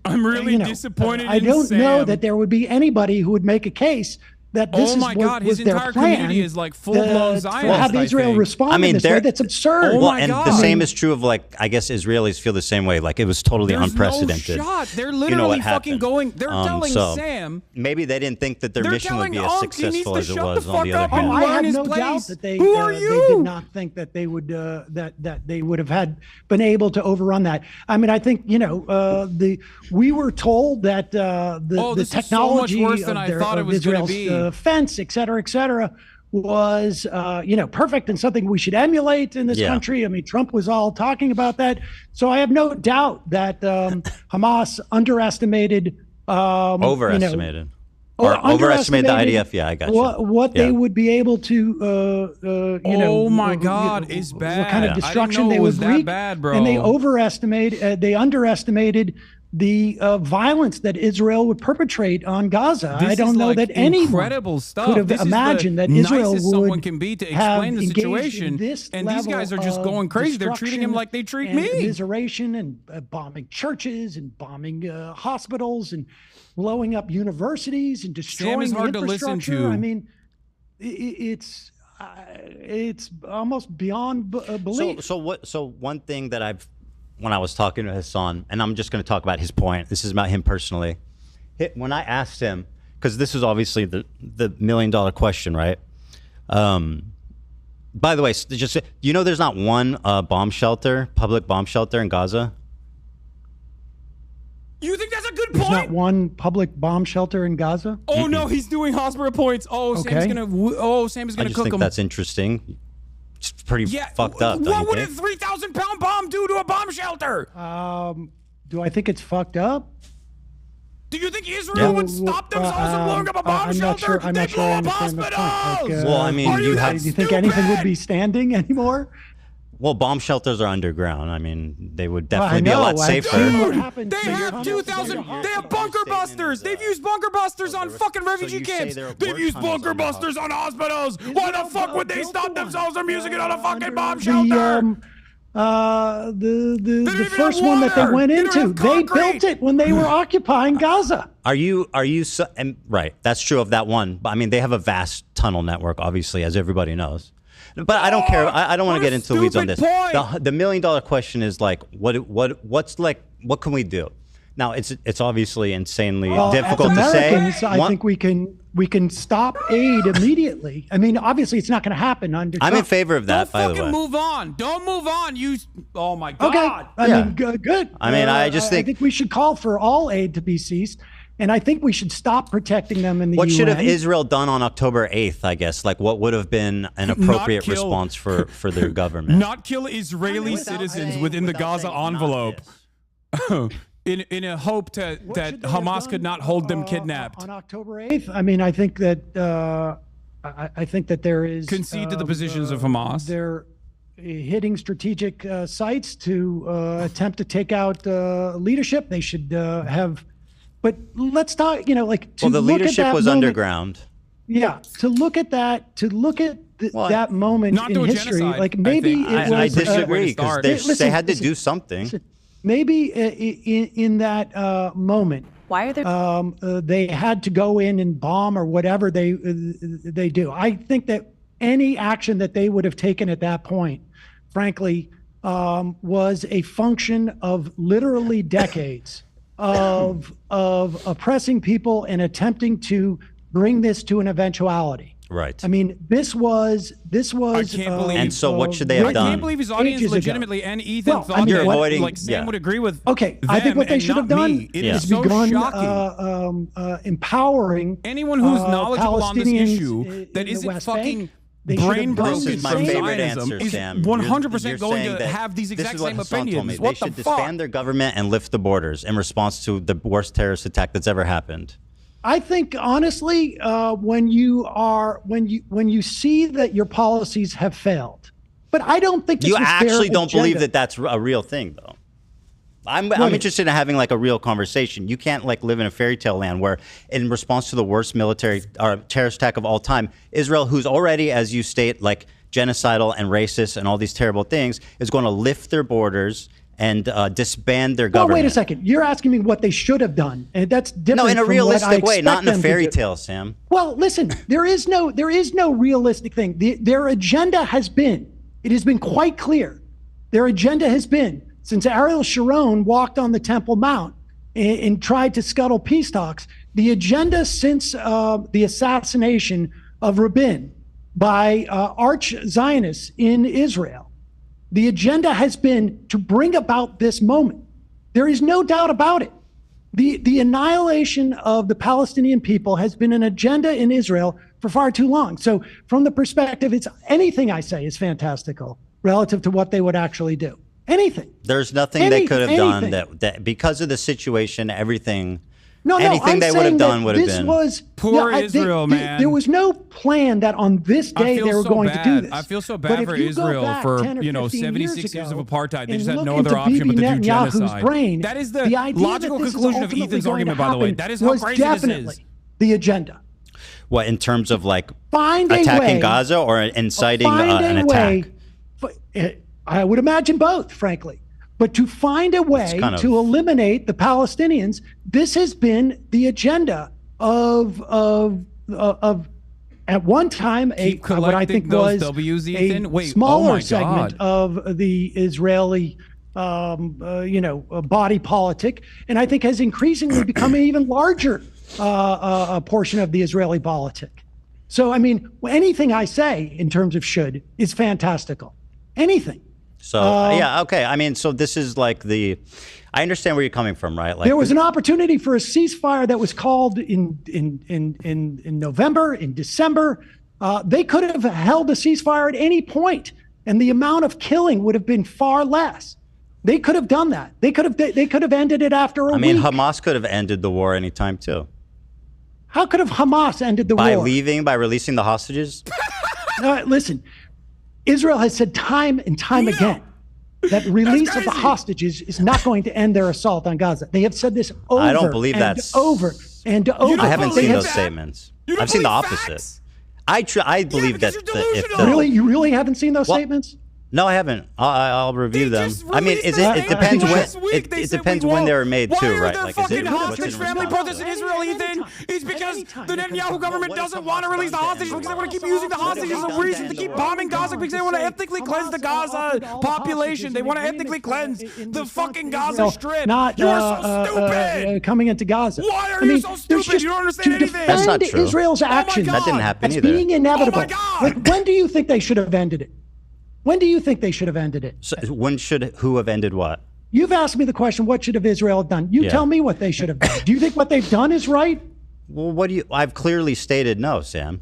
Speaker 1: I'm really disappointed.
Speaker 4: I don't know that there would be anybody who would make a case that this
Speaker 1: Oh my God,
Speaker 4: was
Speaker 1: his
Speaker 4: their
Speaker 1: entire
Speaker 4: plan
Speaker 1: community is like full-blown
Speaker 4: to
Speaker 1: Zionists,
Speaker 4: have
Speaker 1: I
Speaker 4: Israel
Speaker 1: think.
Speaker 4: respond
Speaker 3: I mean,
Speaker 4: in this way.
Speaker 3: they're-
Speaker 4: That's absurd.
Speaker 1: Oh
Speaker 3: Well,
Speaker 1: my
Speaker 3: and
Speaker 1: God.
Speaker 3: the same is true of like, I guess Israelis feel the same way. Like it was totally
Speaker 1: There's
Speaker 3: unprecedented.
Speaker 1: no shot. They're
Speaker 3: You know
Speaker 1: literally
Speaker 3: what
Speaker 1: fucking
Speaker 3: happened.
Speaker 1: going. They're telling
Speaker 3: so
Speaker 1: Sam.
Speaker 3: maybe they didn't think that their
Speaker 1: They're
Speaker 3: mission would
Speaker 1: telling
Speaker 3: be as
Speaker 1: Unc he needs
Speaker 3: successful
Speaker 1: to
Speaker 3: as it
Speaker 1: shut
Speaker 3: was
Speaker 1: the
Speaker 3: on the
Speaker 1: fuck
Speaker 3: other
Speaker 1: up
Speaker 4: Oh,
Speaker 1: and
Speaker 3: hand.
Speaker 4: I
Speaker 1: learn
Speaker 4: have
Speaker 1: his
Speaker 4: no
Speaker 1: place.
Speaker 4: doubt that they
Speaker 1: Who are
Speaker 4: they
Speaker 1: you?
Speaker 4: did not think that they would that they would have been able to overrun that. I mean, I think we were told that the
Speaker 1: this is so much
Speaker 4: technology
Speaker 1: worse than I thought it
Speaker 4: of
Speaker 1: was gonna
Speaker 4: Israel's
Speaker 1: be.
Speaker 4: fence, et cetera, was perfect and something we should emulate in this
Speaker 3: Yeah.
Speaker 4: country. I mean, Trump was all talking about that. So I have no doubt that Hamas underestimated.
Speaker 3: Overestimated. Or overestimated the IDF. Yeah, I got you.
Speaker 4: What
Speaker 3: Yeah.
Speaker 4: they would be able to,
Speaker 1: Oh my God, it's
Speaker 4: what
Speaker 1: bad.
Speaker 4: kind
Speaker 1: I
Speaker 4: of
Speaker 1: didn't
Speaker 4: destruction
Speaker 1: know
Speaker 4: they
Speaker 1: it was
Speaker 4: would
Speaker 1: that
Speaker 4: wreak,
Speaker 1: bad, bro.
Speaker 4: and they underestimated the violence that Israel would perpetrate on Gaza.
Speaker 1: This
Speaker 4: I don't
Speaker 1: is
Speaker 4: know
Speaker 1: like
Speaker 4: that anyone
Speaker 1: incredible stuff.
Speaker 4: could have
Speaker 1: This is the
Speaker 4: imagined that Israel
Speaker 1: nicest someone
Speaker 4: would
Speaker 1: can be to
Speaker 4: have
Speaker 1: explain the
Speaker 4: engaged in
Speaker 1: situation,
Speaker 4: this
Speaker 1: and these guys are
Speaker 4: level
Speaker 1: just
Speaker 4: of
Speaker 1: going crazy. They're treating him
Speaker 4: destruction
Speaker 1: like they treat
Speaker 4: and
Speaker 1: me.
Speaker 4: Immiseration and bombing churches and bombing hospitals and blowing up universities and destroying
Speaker 1: is hard to listen
Speaker 4: infrastructure.
Speaker 1: to.
Speaker 4: I mean, it's almost beyond belief.
Speaker 3: So one thing that when I was talking to Hasan, and I'm just going to talk about his point. This is about him personally. When I asked him, because this is obviously the $1 million question, right? By the way, just there's not one public bomb shelter in Gaza.
Speaker 1: You think that's a good
Speaker 4: There's not
Speaker 1: point?
Speaker 4: one public bomb shelter in Gaza.
Speaker 1: Oh no, he's doing hospital points. Oh, Sam's
Speaker 4: Okay.
Speaker 1: gonna. Sam's
Speaker 3: I
Speaker 1: gonna
Speaker 3: just
Speaker 1: cook
Speaker 3: think
Speaker 1: him.
Speaker 3: that's interesting. It's pretty fucked up.
Speaker 1: What would a
Speaker 3: think?
Speaker 1: 3,000-pound bomb do to a bomb shelter?
Speaker 4: Do I think it's fucked up?
Speaker 1: Do you think Israel would stop themselves from blowing up a bomb shelter?
Speaker 4: I'm
Speaker 1: They
Speaker 4: not
Speaker 1: blew
Speaker 4: sure I
Speaker 1: up
Speaker 4: understand the point.
Speaker 1: hospitals.
Speaker 3: Well, I mean,
Speaker 1: Are you that
Speaker 4: do you think anything would
Speaker 1: stupid?
Speaker 4: be standing anymore?
Speaker 3: Well, bomb shelters are underground. I mean, they would
Speaker 4: Well,
Speaker 3: definitely be a lot
Speaker 4: I've
Speaker 3: safer.
Speaker 4: seen what happened
Speaker 1: They
Speaker 4: to
Speaker 1: have
Speaker 4: Hamas.
Speaker 1: 2,000. They have bunker busters. They've used bunker busters on fucking refugee
Speaker 3: you say
Speaker 1: camps.
Speaker 3: there
Speaker 1: They've
Speaker 3: were
Speaker 1: used
Speaker 3: tunnels
Speaker 1: bunker
Speaker 3: under
Speaker 1: busters on hospitals. Why the fuck would they
Speaker 4: Built
Speaker 1: stop
Speaker 4: one.
Speaker 1: themselves from using it on a fucking bomb
Speaker 4: The,
Speaker 1: shelter?
Speaker 4: the
Speaker 1: even
Speaker 4: first
Speaker 1: have
Speaker 4: one that they
Speaker 1: water.
Speaker 4: went
Speaker 1: They don't
Speaker 4: into,
Speaker 1: have
Speaker 4: they
Speaker 1: concrete.
Speaker 4: built it when they were occupying Gaza.
Speaker 3: Are you and right? That's true of that one. But I mean, they have a vast tunnel network, obviously, as everybody knows. But I don't care. I don't want
Speaker 1: what
Speaker 3: to
Speaker 1: a
Speaker 3: get into the weeds on this.
Speaker 1: stupid point.
Speaker 3: The $1 million question is like, what can we do? Now, it's obviously insanely difficult
Speaker 4: as
Speaker 3: to say.
Speaker 4: Americans, I think we can stop aid immediately. I mean, obviously, it's not going to happen under
Speaker 3: I'm
Speaker 4: Trump.
Speaker 3: in favor of that,
Speaker 1: Don't
Speaker 3: by the
Speaker 1: fucking
Speaker 3: way.
Speaker 1: move on. Don't move on. Oh my God.
Speaker 4: Okay, I
Speaker 3: Yeah.
Speaker 4: mean, good.
Speaker 3: I mean, I just think-
Speaker 4: I think we should call for all aid to be ceased, and I think we should stop protecting them in the
Speaker 3: What
Speaker 4: UN.
Speaker 3: should have Israel done on October 8th, I guess? Like, what would have been an appropriate
Speaker 1: kill-
Speaker 3: response for their government?
Speaker 1: Not kill Israeli citizens within the Gaza envelope. in a hope that
Speaker 4: What should they have
Speaker 1: Hamas
Speaker 4: done,
Speaker 1: could not hold them kidnapped.
Speaker 4: on October 8th. I mean, I think that I think that there is
Speaker 1: Concede to the positions of Hamas.
Speaker 4: They're hitting strategic sites to attempt to take out leadership. They should have. But let's talk. To
Speaker 3: Well, the
Speaker 4: look at
Speaker 3: leadership
Speaker 4: that
Speaker 3: was
Speaker 4: moment-
Speaker 3: underground.
Speaker 4: Yeah, to look at that, that moment
Speaker 1: Not
Speaker 4: in
Speaker 1: to a
Speaker 4: history,
Speaker 1: genocide,
Speaker 4: like
Speaker 1: I
Speaker 4: maybe
Speaker 1: think.
Speaker 4: it was.
Speaker 3: I
Speaker 1: Way to
Speaker 3: disagree because
Speaker 1: start.
Speaker 3: they
Speaker 4: Listen,
Speaker 3: had to
Speaker 4: listen.
Speaker 3: do something.
Speaker 4: Maybe in that moment,
Speaker 6: Why are there?
Speaker 4: they had to go in and bomb or whatever they do. I think that any action that they would have taken at that point, frankly, was a function of literally decades of oppressing people and attempting to bring this to an eventuality.
Speaker 3: Right.
Speaker 4: I mean, this was.
Speaker 1: I can't believe-
Speaker 3: And so what should they have
Speaker 1: I
Speaker 3: done?
Speaker 1: can't believe his audience
Speaker 4: Ages ago.
Speaker 1: legitimately and Ethan
Speaker 4: Well, I
Speaker 1: thought
Speaker 4: mean,
Speaker 1: that
Speaker 4: You're
Speaker 3: avoiding-
Speaker 1: like Sam
Speaker 3: yeah.
Speaker 1: would agree with.
Speaker 4: Okay, I think
Speaker 1: them
Speaker 4: what they
Speaker 1: and
Speaker 4: should have
Speaker 1: not
Speaker 4: done
Speaker 1: me. It
Speaker 3: Yeah.
Speaker 1: is
Speaker 4: is
Speaker 1: so
Speaker 4: begun
Speaker 1: shocking.
Speaker 4: empowering
Speaker 1: Anyone who's knowledgeable on this
Speaker 4: Palestinians
Speaker 1: issue
Speaker 4: in
Speaker 1: that
Speaker 4: the
Speaker 1: isn't
Speaker 4: West
Speaker 1: fucking
Speaker 4: Bank. They should have
Speaker 1: brain
Speaker 4: done
Speaker 1: broken
Speaker 4: the
Speaker 3: This is my
Speaker 1: from
Speaker 4: same.
Speaker 3: favorite
Speaker 1: Zionism
Speaker 3: answer,
Speaker 1: is
Speaker 3: Sam.
Speaker 1: 100%
Speaker 3: You're
Speaker 1: going
Speaker 3: saying
Speaker 1: to
Speaker 3: that
Speaker 1: have these
Speaker 3: this
Speaker 1: exact
Speaker 3: is what
Speaker 1: same
Speaker 3: Hasan told
Speaker 1: opinions.
Speaker 3: me.
Speaker 1: What
Speaker 3: They should
Speaker 1: the fuck?
Speaker 3: disband their government and lift the borders in response to the worst terrorist attack that's ever happened.
Speaker 4: I think honestly, when you see that your policies have failed, but I don't think this
Speaker 3: You
Speaker 4: was their
Speaker 3: actually don't believe
Speaker 4: agenda.
Speaker 3: that that's a real thing, though. I'm
Speaker 4: is?
Speaker 3: interested in having like a real conversation. You can't like live in a fairy tale land where, in response to the worst military or terrorist attack of all time, Israel, who's already, as you state, like genocidal and racist and all these terrible things, is going to lift their borders and disband their
Speaker 4: Well,
Speaker 3: government.
Speaker 4: wait a second. You're asking me what they should have done, and that's different.
Speaker 3: No, in a
Speaker 4: from what I
Speaker 3: realistic way,
Speaker 4: expect
Speaker 3: not in a
Speaker 4: them to
Speaker 3: fairy
Speaker 4: do.
Speaker 3: tale, Sam.
Speaker 4: Well, listen, there is no realistic thing. Their agenda has been, it has been quite clear. Their agenda has been, since Ariel Sharon walked on the Temple Mount and tried to scuttle peace talks, the agenda since the assassination of Rabin by arch Zionists in Israel, the agenda has been to bring about this moment. There is no doubt about it. The annihilation of the Palestinian people has been an agenda in Israel for far too long. So from the perspective, it's anything I say is fantastical relative to what they would actually do. Anything.
Speaker 3: There's nothing they could have done that because of the situation, anything
Speaker 4: I'm
Speaker 3: they would have done would have been.
Speaker 1: Poor Israel, man.
Speaker 4: There was no plan that on this day they were going to do this.
Speaker 1: I feel so bad for Israel for 76 years of apartheid. They just had no other
Speaker 4: into
Speaker 1: option but to do
Speaker 4: Netanyahu's
Speaker 1: genocide.
Speaker 4: Brain,
Speaker 1: That is
Speaker 4: the
Speaker 1: the
Speaker 4: idea
Speaker 1: logical
Speaker 4: that this is
Speaker 1: conclusion of
Speaker 4: ultimately
Speaker 1: Ethan's
Speaker 4: going
Speaker 1: argument,
Speaker 4: to
Speaker 1: by the way.
Speaker 4: happen
Speaker 1: That is how
Speaker 4: was
Speaker 1: crazy this
Speaker 4: definitely
Speaker 1: is.
Speaker 4: the agenda.
Speaker 3: What, in terms of like
Speaker 4: Find a
Speaker 3: attacking
Speaker 4: way,
Speaker 3: Gaza or inciting
Speaker 4: find
Speaker 3: an
Speaker 4: a
Speaker 3: attack?
Speaker 4: way, I would imagine both, frankly. But to find a way to eliminate the Palestinians, this has been the agenda of at one time what I think was a smaller segment of the Israeli body politic, and I think has increasingly become an even larger portion of the Israeli politic. So I mean, anything I say in terms of should is fantastical. Anything.
Speaker 3: So yeah, okay. I mean, so this is like I understand where you're coming from, right? Like
Speaker 4: there was an opportunity for a ceasefire that was called in November, in December. They could have held a ceasefire at any point, and the amount of killing would have been far less. They could have done that. They could have ended it after a week.
Speaker 3: I mean, Hamas could have ended the war anytime too.
Speaker 4: How could have Hamas ended the war?
Speaker 3: By releasing the hostages?
Speaker 4: Listen. Israel has said time and time again that release of the hostages is not going to end their assault on Gaza. They have said this over
Speaker 3: I don't believe
Speaker 4: over and over.
Speaker 3: I haven't seen those statements. I've seen the opposite. I believe that
Speaker 4: you really haven't seen those statements?
Speaker 3: No, I haven't. I'll review them. I mean, it depends it depends when they were made too, right?
Speaker 1: Like, is it hostage family protests in Israel, Ethan? It's because the Netanyahu government doesn't want to release the hostages because they want to keep using the hostages as a reason to keep bombing Gaza because they want to ethnically cleanse the Gaza population. They want to ethnically cleanse the fucking Gaza Strip. You're so stupid.
Speaker 4: Coming into Gaza.
Speaker 1: Why are you so stupid? You don't understand anything.
Speaker 3: That's not true.
Speaker 4: Israel's actions.
Speaker 3: That didn't happen either.
Speaker 4: Being inevitable.
Speaker 1: Oh my God.
Speaker 4: Like, when do you think they should have ended it? When do you think they should have ended it?
Speaker 3: So who have ended what?
Speaker 4: You've asked me the question, what should have Israel done? You tell me what they should have done. Do you think what they've done is right?
Speaker 3: Well, I've clearly stated no, Sam.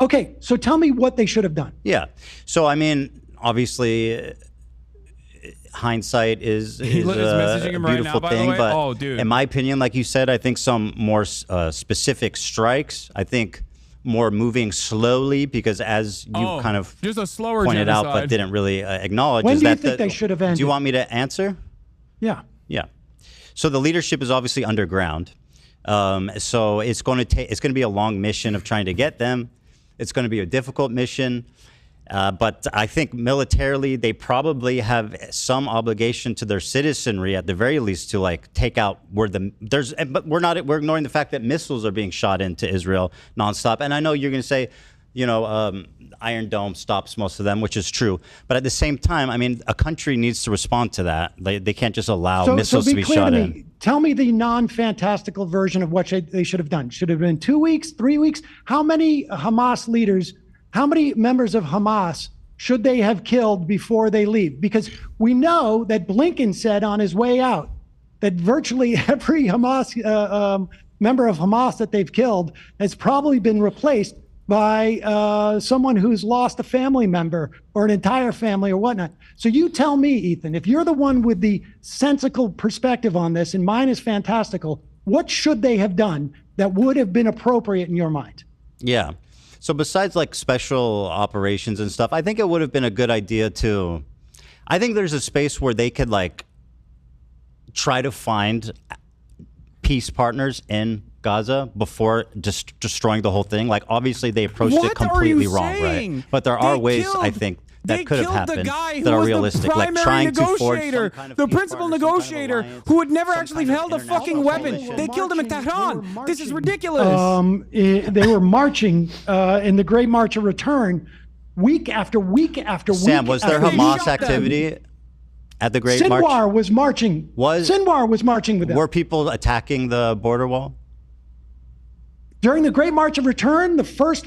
Speaker 4: Okay, so tell me what they should have done.
Speaker 3: Yeah. So, I mean, obviously, hindsight is a beautiful thing. But in my opinion, like you said, I think some more specific strikes, I think more moving slowly, because as you kind of
Speaker 1: just a slower
Speaker 3: pointed
Speaker 1: genocide.
Speaker 3: out but didn't really acknowledge.
Speaker 4: When
Speaker 3: is
Speaker 4: do you
Speaker 3: that
Speaker 4: think they should have ended?
Speaker 3: Do you want me to answer?
Speaker 4: Yeah.
Speaker 3: Yeah. So the leadership is obviously underground. So it's going to be a long mission of trying to get them. It's going to be a difficult mission. But I think militarily, they probably have some obligation to their citizenry, at the very least, to like take out but we're ignoring the fact that missiles are being shot into Israel nonstop. And I know you're going to say, Iron Dome stops most of them, which is true. But at the same time, I mean, a country needs to respond to that. They can't just allow missiles to be shot in.
Speaker 4: Tell me the non-fantastical version of what they should have done. Should it have been 2 weeks, 3 weeks? How many Hamas leaders? How many members of Hamas should they have killed before they leave? Because we know that Blinken said on his way out that virtually every Hamas member of Hamas that they've killed has probably been replaced by someone who's lost a family member or an entire family or whatnot. So you tell me, Ethan, if you're the one with the sensical perspective on this, and mine is fantastical, what should they have done that would have been appropriate in your mind?
Speaker 3: Yeah. So besides like special operations and stuff, I think it would have been a good idea to, I think there's a space where they could like try to find peace partners in Gaza before just destroying the whole thing. Like obviously they approached it completely wrong, right? But there are ways, I think, that could have
Speaker 1: killed
Speaker 3: happened
Speaker 1: the guy
Speaker 3: that
Speaker 1: who
Speaker 3: are
Speaker 1: was
Speaker 3: realistic,
Speaker 1: the
Speaker 3: like
Speaker 1: primary
Speaker 3: trying to forge
Speaker 1: negotiator,
Speaker 3: some kind of
Speaker 1: the
Speaker 3: peace
Speaker 1: principal
Speaker 3: partner, some kind of
Speaker 1: negotiator,
Speaker 3: alliance,
Speaker 1: who had never
Speaker 3: some
Speaker 1: actually
Speaker 3: kind of
Speaker 1: held a
Speaker 3: international
Speaker 1: fucking weapon.
Speaker 3: coalition.
Speaker 1: They killed him in Tehran. This is ridiculous.
Speaker 4: They were marching in the Great March of Return, week after week after week.
Speaker 3: Sam, was there
Speaker 1: They
Speaker 3: Hamas
Speaker 1: shot them.
Speaker 3: activity at the Great March?
Speaker 4: Sinwar was marching. Sinwar was marching with them.
Speaker 3: Were people attacking the border wall?
Speaker 4: During the Great March of Return, the first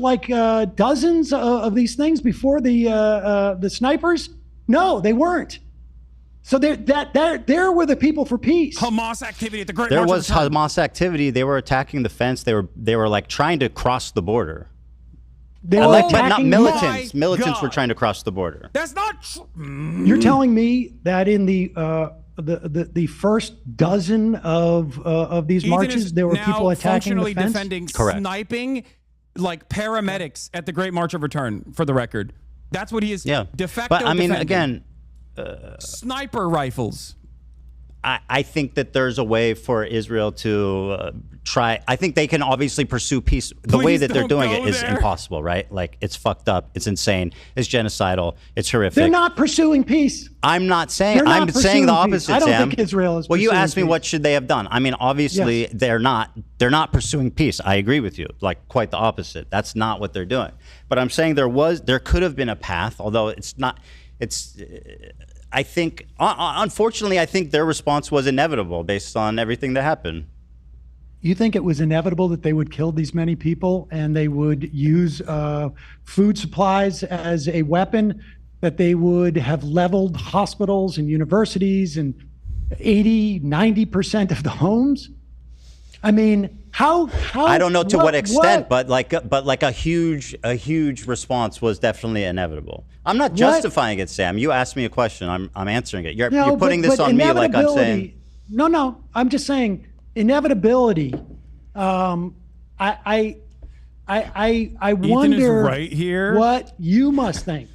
Speaker 4: dozens of these things before the snipers, no, they weren't. So there were the people for peace.
Speaker 1: Hamas activity at the Great
Speaker 3: There
Speaker 1: March
Speaker 3: was
Speaker 1: of Return.
Speaker 3: Hamas activity. They were attacking the fence. They were like trying to cross the border.
Speaker 4: They were
Speaker 3: But not
Speaker 4: attacking
Speaker 3: militants.
Speaker 1: My
Speaker 3: Militants
Speaker 1: God.
Speaker 3: were trying to cross the border.
Speaker 1: That's not true.
Speaker 4: You're telling me that in the first dozen of these
Speaker 1: Ethan
Speaker 4: marches,
Speaker 1: is
Speaker 4: there were
Speaker 1: now
Speaker 4: people attacking the
Speaker 1: functionally
Speaker 4: fence?
Speaker 1: defending
Speaker 3: Correct.
Speaker 1: sniping like paramedics at the Great March of Return, for the record. That's what he is de facto
Speaker 3: But I mean,
Speaker 1: defending.
Speaker 3: again,
Speaker 1: Sniper rifles.
Speaker 3: I think that there's a way for Israel to try. I think they can obviously pursue peace. The way
Speaker 1: Please
Speaker 3: that they're
Speaker 1: don't
Speaker 3: doing
Speaker 1: go
Speaker 3: it is
Speaker 1: there.
Speaker 3: impossible, right? Like, it's fucked up. It's insane. It's genocidal. It's horrific.
Speaker 4: They're not pursuing peace.
Speaker 3: I'm not saying.
Speaker 4: They're not
Speaker 3: I'm saying the
Speaker 4: pursuing peace.
Speaker 3: opposite,
Speaker 4: I don't
Speaker 3: Sam.
Speaker 4: think Israel is
Speaker 3: Well, you
Speaker 4: pursuing
Speaker 3: asked me
Speaker 4: peace.
Speaker 3: what should they have done. I mean, obviously
Speaker 4: Yes.
Speaker 3: they're not. They're not pursuing peace. I agree with you. Like, quite the opposite. That's not what they're doing. But I'm saying there could have been a path, although it's not. It's. I think, unfortunately, I think their response was inevitable based on everything that happened.
Speaker 4: You think it was inevitable that they would kill these many people and they would use food supplies as a weapon, that they would have leveled hospitals and universities and 80-90% of the homes? I mean, how
Speaker 3: I don't know to what extent, but like a huge response was definitely inevitable. I'm not justifying it, Sam. You asked me a question. I'm answering it. You're putting this on me like I'm saying.
Speaker 4: No. I'm just saying inevitability. I wonder
Speaker 1: right here.
Speaker 4: what you must think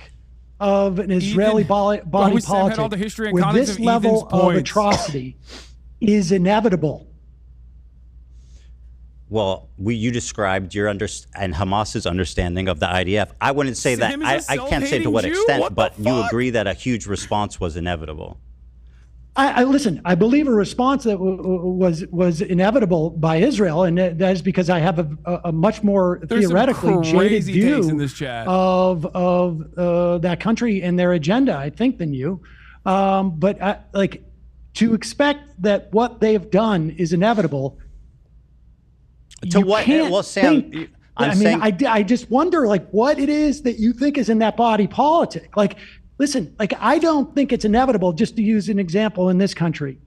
Speaker 4: of an Israeli body
Speaker 1: Sam had all the
Speaker 4: politic
Speaker 1: history and
Speaker 4: where
Speaker 1: context
Speaker 4: this
Speaker 1: of
Speaker 4: level
Speaker 1: Ethan's
Speaker 4: of
Speaker 1: points.
Speaker 4: atrocity is inevitable.
Speaker 3: Well, you described your and Hamas's understanding of the IDF. I wouldn't say
Speaker 1: Sam
Speaker 3: that.
Speaker 1: is a
Speaker 3: I can't say to
Speaker 1: self-hating
Speaker 3: what
Speaker 1: Jew?
Speaker 3: extent,
Speaker 1: What the
Speaker 3: but you
Speaker 1: fuck?
Speaker 3: agree that a huge response was inevitable.
Speaker 4: I listen. I believe a response that was inevitable by Israel, and that is because I have a much more
Speaker 1: There's some
Speaker 4: theoretically jaded
Speaker 1: crazy takes
Speaker 4: view
Speaker 1: in this chat.
Speaker 4: of that country and their agenda, I think, than you. But to expect that what they've done is inevitable.
Speaker 3: To
Speaker 4: you
Speaker 3: what?
Speaker 4: can't
Speaker 3: Well, Sam,
Speaker 4: think-
Speaker 3: I'm
Speaker 4: I mean,
Speaker 3: saying.
Speaker 4: I just wonder, what it is that you think is in that body politic. Listen, I don't think it's inevitable, just to use an example in this country.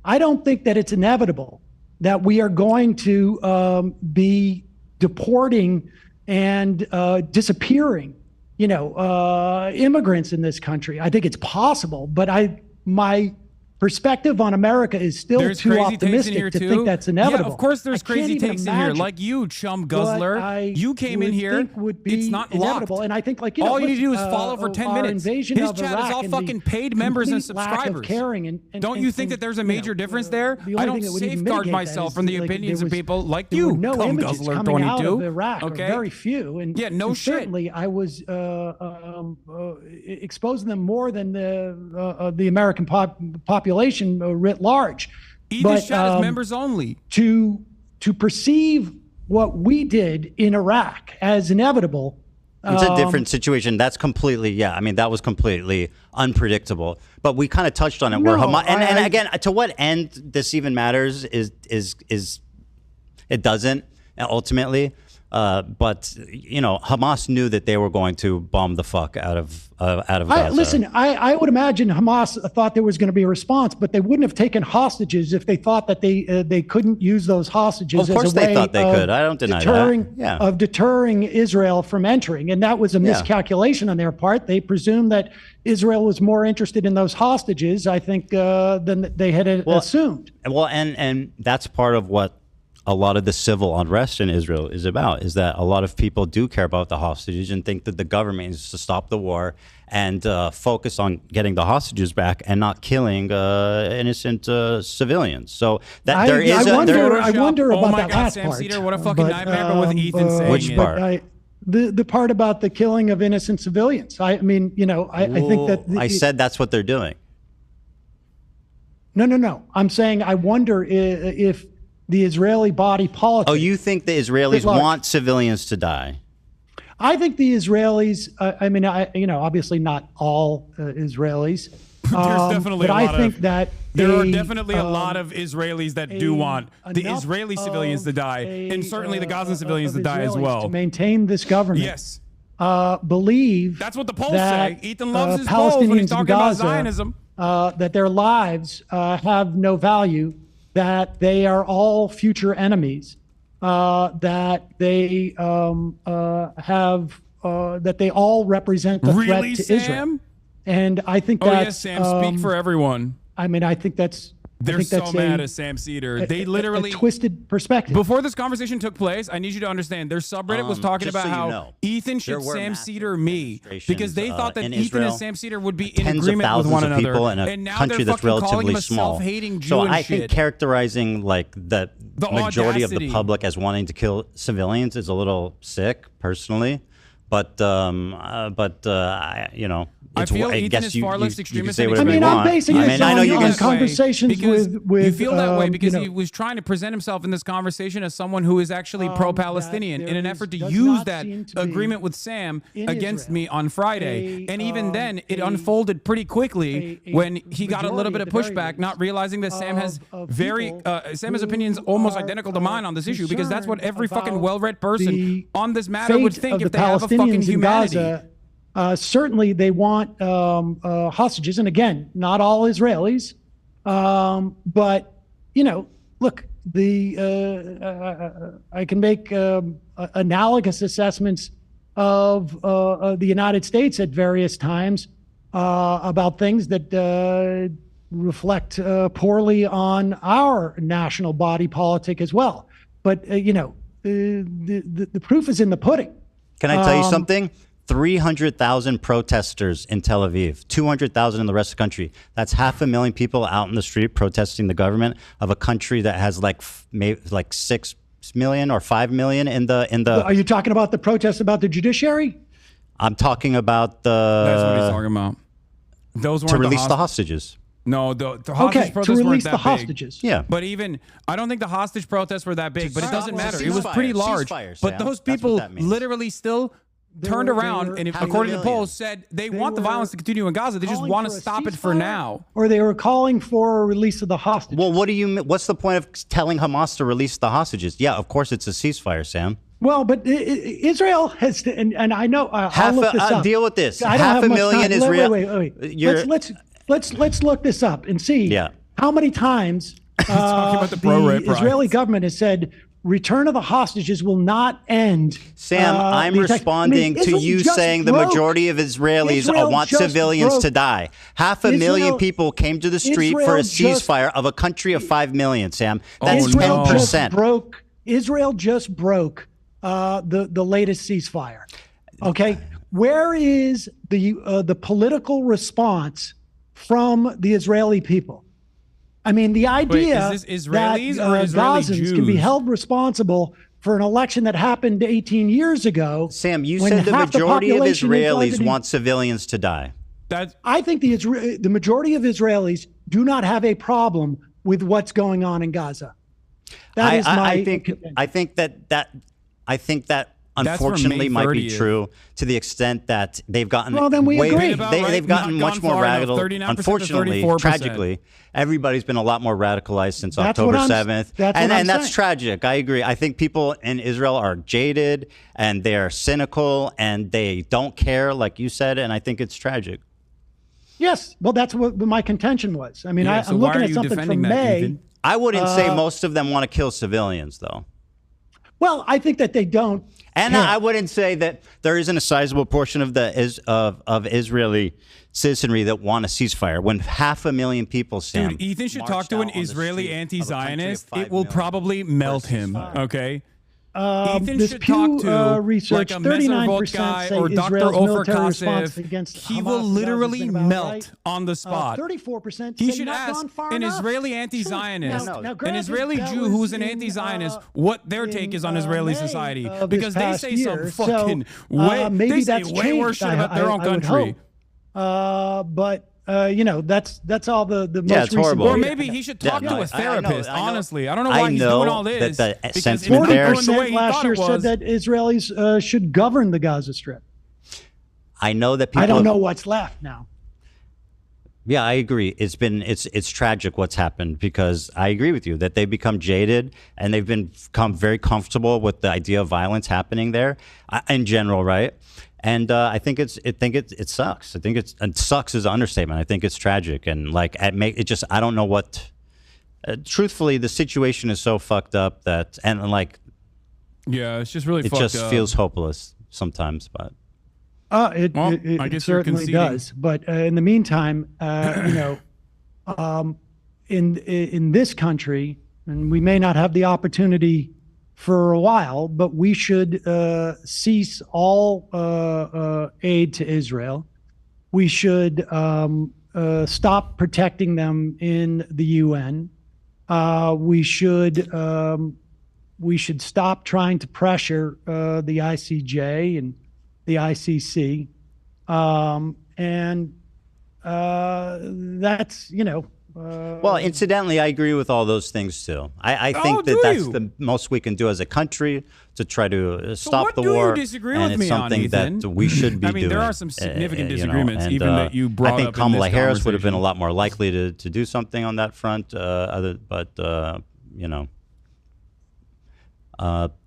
Speaker 4: I don't think that it's inevitable that we are going to be deporting and disappearing, immigrants in this country. I think it's possible, but my perspective on America is still
Speaker 1: There's
Speaker 4: too
Speaker 1: crazy takes in
Speaker 4: optimistic
Speaker 1: here
Speaker 4: to
Speaker 1: too.
Speaker 4: think that's inevitable.
Speaker 1: Yeah, of course there's
Speaker 4: I can't
Speaker 1: crazy
Speaker 4: even
Speaker 1: takes in here.
Speaker 4: imagine
Speaker 1: Like you, chum
Speaker 4: what
Speaker 1: guzzler.
Speaker 4: I
Speaker 1: You came in
Speaker 4: would
Speaker 1: here.
Speaker 4: think would be
Speaker 1: It's not
Speaker 4: inevitable.
Speaker 1: locked.
Speaker 4: And I think,
Speaker 1: all you need to do is follow for 10
Speaker 4: our
Speaker 1: minutes.
Speaker 4: invasion
Speaker 1: His
Speaker 4: of
Speaker 1: chat
Speaker 4: Iraq
Speaker 1: is all
Speaker 4: and
Speaker 1: fucking
Speaker 4: the
Speaker 1: paid members and
Speaker 4: complete lack of
Speaker 1: subscribers.
Speaker 4: caring and
Speaker 1: Don't you think that there's a major difference there?
Speaker 4: the
Speaker 1: I
Speaker 4: only
Speaker 1: don't
Speaker 4: thing that would even
Speaker 1: safeguard
Speaker 4: mitigate that
Speaker 1: myself
Speaker 4: is,
Speaker 1: from the
Speaker 4: like,
Speaker 1: opinions
Speaker 4: there
Speaker 1: of
Speaker 4: was-
Speaker 1: people like
Speaker 4: there
Speaker 1: you,
Speaker 4: were no
Speaker 1: cum
Speaker 4: images
Speaker 1: guzzler
Speaker 4: coming out
Speaker 1: 22.
Speaker 4: of Iraq, or
Speaker 1: Okay.
Speaker 4: very few, and
Speaker 1: Yeah, no
Speaker 4: and
Speaker 1: shit.
Speaker 4: certainly I was exposing them more than the American population writ large.
Speaker 1: Ethan's chat is members only.
Speaker 4: To perceive what we did in Iraq as inevitable.
Speaker 3: It's a different situation. That's completely, I mean, that was completely unpredictable. But we kind of touched on it. Where
Speaker 4: No,
Speaker 3: Hamas, and again, to what end this even matters is it doesn't ultimately. But Hamas knew that they were going to bomb the fuck out of Gaza.
Speaker 4: Listen, I would imagine Hamas thought there was going to be a response, but they wouldn't have taken hostages if they thought that they couldn't use those hostages.
Speaker 3: Of course
Speaker 4: as a
Speaker 3: they
Speaker 4: way
Speaker 3: thought they
Speaker 4: of
Speaker 3: could. I don't deny
Speaker 4: deterring,
Speaker 3: that. Yeah.
Speaker 4: Of deterring Israel from entering, and that was a miscalculation on their part. They presumed that Israel was more interested in those hostages, I think, than they had assumed.
Speaker 3: Well, and that's part of what a lot of the civil unrest in Israel is about, is that a lot of people do care about the hostages and think that the government is to stop the war and focus on getting the hostages back and not killing innocent civilians. So that
Speaker 4: I wonder
Speaker 1: Oh
Speaker 4: about
Speaker 1: my
Speaker 4: that
Speaker 1: God,
Speaker 4: last
Speaker 1: Sam
Speaker 4: part.
Speaker 1: Cedar, what a fucking nightmare, but with Ethan saying
Speaker 3: Which
Speaker 1: it.
Speaker 3: part?
Speaker 4: the part about the killing of innocent civilians. I mean, I think that
Speaker 3: I said that's what they're doing.
Speaker 4: No. I'm saying I wonder if the Israeli body politic.
Speaker 3: Oh, you think the Israelis want civilians to die?
Speaker 4: I think the Israelis. I mean, obviously not all Israelis.
Speaker 1: There's definitely
Speaker 4: but
Speaker 1: a lot
Speaker 4: I think
Speaker 1: of,
Speaker 4: that
Speaker 1: there are definitely a lot of Israelis that do want the Israeli civilians to die, and certainly the Gazan civilians to die as well.
Speaker 4: To maintain this government,
Speaker 1: yes,
Speaker 4: believe
Speaker 1: that's what the polls
Speaker 4: that,
Speaker 1: say. Ethan loves his polls when he's talking about Zionism.
Speaker 4: That their lives have no value, that they are all future enemies, that they that they all represent the threat to Israel. And I think that's...
Speaker 1: Oh, yes, Sam, speak for everyone.
Speaker 4: I mean, I think that's...
Speaker 1: They're so mad at Sam Seder. They literally...
Speaker 4: A twisted perspective.
Speaker 1: Before this conversation took place, I need you to understand, their subreddit was talking about how Ethan should Sam Seder me, because they thought that Ethan and Sam Seder would be in agreement with one another.
Speaker 3: And now country that's relatively small. So I think characterizing like the majority of the public as wanting to kill civilians is a little sick, personally. But you know,
Speaker 1: I feel Ethan is far less extremist.
Speaker 4: I mean, I'm basing it on conversations with.
Speaker 1: You feel that way because he was trying to present himself in this conversation as someone who is actually pro-Palestinian in an effort to use that agreement with Sam against me on Friday. And even then, it unfolded pretty quickly when he got a little bit of pushback, not realizing that Sam has Sam has opinions almost identical to mine on this issue, because that's what every fucking well-read person on this matter would think if they have a fucking humanity.
Speaker 4: Certainly, they want hostages, and again, not all Israelis. But you know, look, I can make analogous assessments of the United States at various times about things that reflect poorly on our national body politic as well. But you know, the proof is in the pudding.
Speaker 3: Can I tell you something? 300,000 protesters in Tel Aviv, 200,000 in the rest of the country. That's 500,000 people out in the street protesting the government of a country that has like 6 million or 5 million in the.
Speaker 4: Are you talking about the protests about the judiciary?
Speaker 3: I'm talking about the.
Speaker 1: That's what he's talking about. Those weren't
Speaker 3: to release the hostages.
Speaker 1: No, the hostage protests weren't that big.
Speaker 4: Hostages.
Speaker 3: Yeah.
Speaker 1: But even, I don't think the hostage protests were that big, but it doesn't matter. It was pretty large. But those people literally still turned around and, according to the polls, said they want the violence to continue in Gaza. They just want to stop it for now.
Speaker 4: Or they were calling for a release of the hostages.
Speaker 3: Well, what's the point of telling Hamas to release the hostages? Yeah, of course it's a ceasefire, Sam.
Speaker 4: Well, but Israel has to, and I know, I'll look this up.
Speaker 3: Deal with this.
Speaker 4: I don't have
Speaker 3: 500,000 Israel.
Speaker 4: Wait. Let's look this up and see how many times the Israeli government has said return of the hostages will not end.
Speaker 3: Sam, I'm responding to you saying the majority of Israelis want civilians to die. 500,000 people came to the street for a ceasefire of a country of 5 million, Sam. That's 10%.
Speaker 4: Israel just broke the latest ceasefire. Okay, where is the political response from the Israeli people? I mean, the idea
Speaker 1: is this Israelis
Speaker 4: that
Speaker 1: or Israeli
Speaker 4: Gazans
Speaker 1: Jews
Speaker 4: can be held responsible for an election that happened 18 years ago.
Speaker 3: Sam, you said the majority of Israelis want civilians to die.
Speaker 4: I think the majority of Israelis do not have a problem with what's going on in Gaza. That is my opinion.
Speaker 3: I think that unfortunately might be true to the extent that they've gotten they've gotten much more radical. Unfortunately, tragically, everybody's been a lot more radicalized since October 7th. And that's tragic. I agree. I think people in Israel are jaded and they're cynical and they don't care, like you said, and I think it's tragic.
Speaker 4: Yes. Well, that's what my contention was. I mean, I'm looking at something from May.
Speaker 1: Ethan?
Speaker 3: I wouldn't say most of them want to kill civilians, though.
Speaker 4: Well, I think that they don't.
Speaker 3: And I wouldn't say that there isn't a sizable portion of of Israeli citizenry that want a ceasefire. When 500,000 people, Sam,
Speaker 1: dude, Ethan should talk to an Israeli anti-Zionist. It will probably melt him. Okay. Ethan
Speaker 4: this
Speaker 1: should
Speaker 4: Pew
Speaker 1: talk to
Speaker 4: research,
Speaker 1: like a Messervolt
Speaker 4: 39%
Speaker 1: guy
Speaker 4: say
Speaker 1: or Dr.
Speaker 4: Israel's
Speaker 1: Ofer
Speaker 4: military response
Speaker 1: Kasif.
Speaker 4: against
Speaker 1: He
Speaker 4: Hamas
Speaker 1: will
Speaker 4: in Gaza has
Speaker 1: literally
Speaker 4: been about
Speaker 1: melt
Speaker 4: right.
Speaker 1: on the spot.
Speaker 4: 34%
Speaker 1: He
Speaker 4: say
Speaker 1: should
Speaker 4: not
Speaker 1: ask
Speaker 4: gone far
Speaker 1: an
Speaker 4: enough.
Speaker 1: Israeli anti-Zionist,
Speaker 4: Now,
Speaker 1: an
Speaker 4: granted,
Speaker 1: Israeli
Speaker 4: that
Speaker 1: Jew
Speaker 4: was
Speaker 1: who's an
Speaker 4: in,
Speaker 1: anti-Zionist, what their take is on Israeli
Speaker 4: May
Speaker 1: society,
Speaker 4: of this
Speaker 1: because they
Speaker 4: past
Speaker 1: say
Speaker 4: year.
Speaker 1: some fucking
Speaker 4: maybe
Speaker 1: they say
Speaker 4: that's
Speaker 1: way
Speaker 4: changed.
Speaker 1: worse shit about their own
Speaker 4: I would
Speaker 1: country.
Speaker 4: hope. But that's all the most
Speaker 3: Yeah, it's
Speaker 4: recent
Speaker 3: horrible.
Speaker 1: Or
Speaker 4: data.
Speaker 1: maybe he should talk
Speaker 3: Yeah,
Speaker 1: to
Speaker 3: no,
Speaker 1: a therapist.
Speaker 3: I know.
Speaker 1: Honestly, I don't know why he's doing all this.
Speaker 3: That the
Speaker 1: because
Speaker 3: sentiment
Speaker 1: if
Speaker 3: there-
Speaker 1: it's going the way
Speaker 4: 40%
Speaker 1: he
Speaker 4: last
Speaker 1: thought
Speaker 4: year
Speaker 1: it was,
Speaker 4: said that Israelis should govern the Gaza Strip.
Speaker 3: I know that people.
Speaker 4: I don't know what's left now.
Speaker 3: Yeah, I agree. It's tragic what's happened, because I agree with you that they've become jaded and they've become very comfortable with the idea of violence happening there in general, right? And I think it sucks. I think it sucks is an understatement. I think it's tragic, and like I don't know what. Truthfully, the situation is so fucked up that, and like,
Speaker 1: yeah, it's just really
Speaker 3: it
Speaker 1: fucked
Speaker 3: just
Speaker 1: up.
Speaker 3: feels hopeless sometimes. But
Speaker 4: It
Speaker 1: I guess you're
Speaker 4: certainly
Speaker 1: conceding.
Speaker 4: does. But in the meantime, in this country, and we may not have the opportunity for a while, but we should cease all aid to Israel. We should stop protecting them in the UN. We should stop trying to pressure the ICJ and the ICC, and that's
Speaker 3: well, incidentally, I agree with all those things too. I think that's the most we can do as a country to try to stop the war.
Speaker 1: What do you disagree
Speaker 3: and
Speaker 1: with
Speaker 3: it's
Speaker 1: me on,
Speaker 3: something
Speaker 1: Ethan?
Speaker 3: that we should be doing.
Speaker 1: I mean, there are some significant
Speaker 3: you know,
Speaker 1: disagreements,
Speaker 3: and,
Speaker 1: even that you brought up.
Speaker 3: I think
Speaker 1: in
Speaker 3: Kamala
Speaker 1: this
Speaker 3: Harris would have been a
Speaker 1: conversation.
Speaker 3: lot more likely to do something on that front.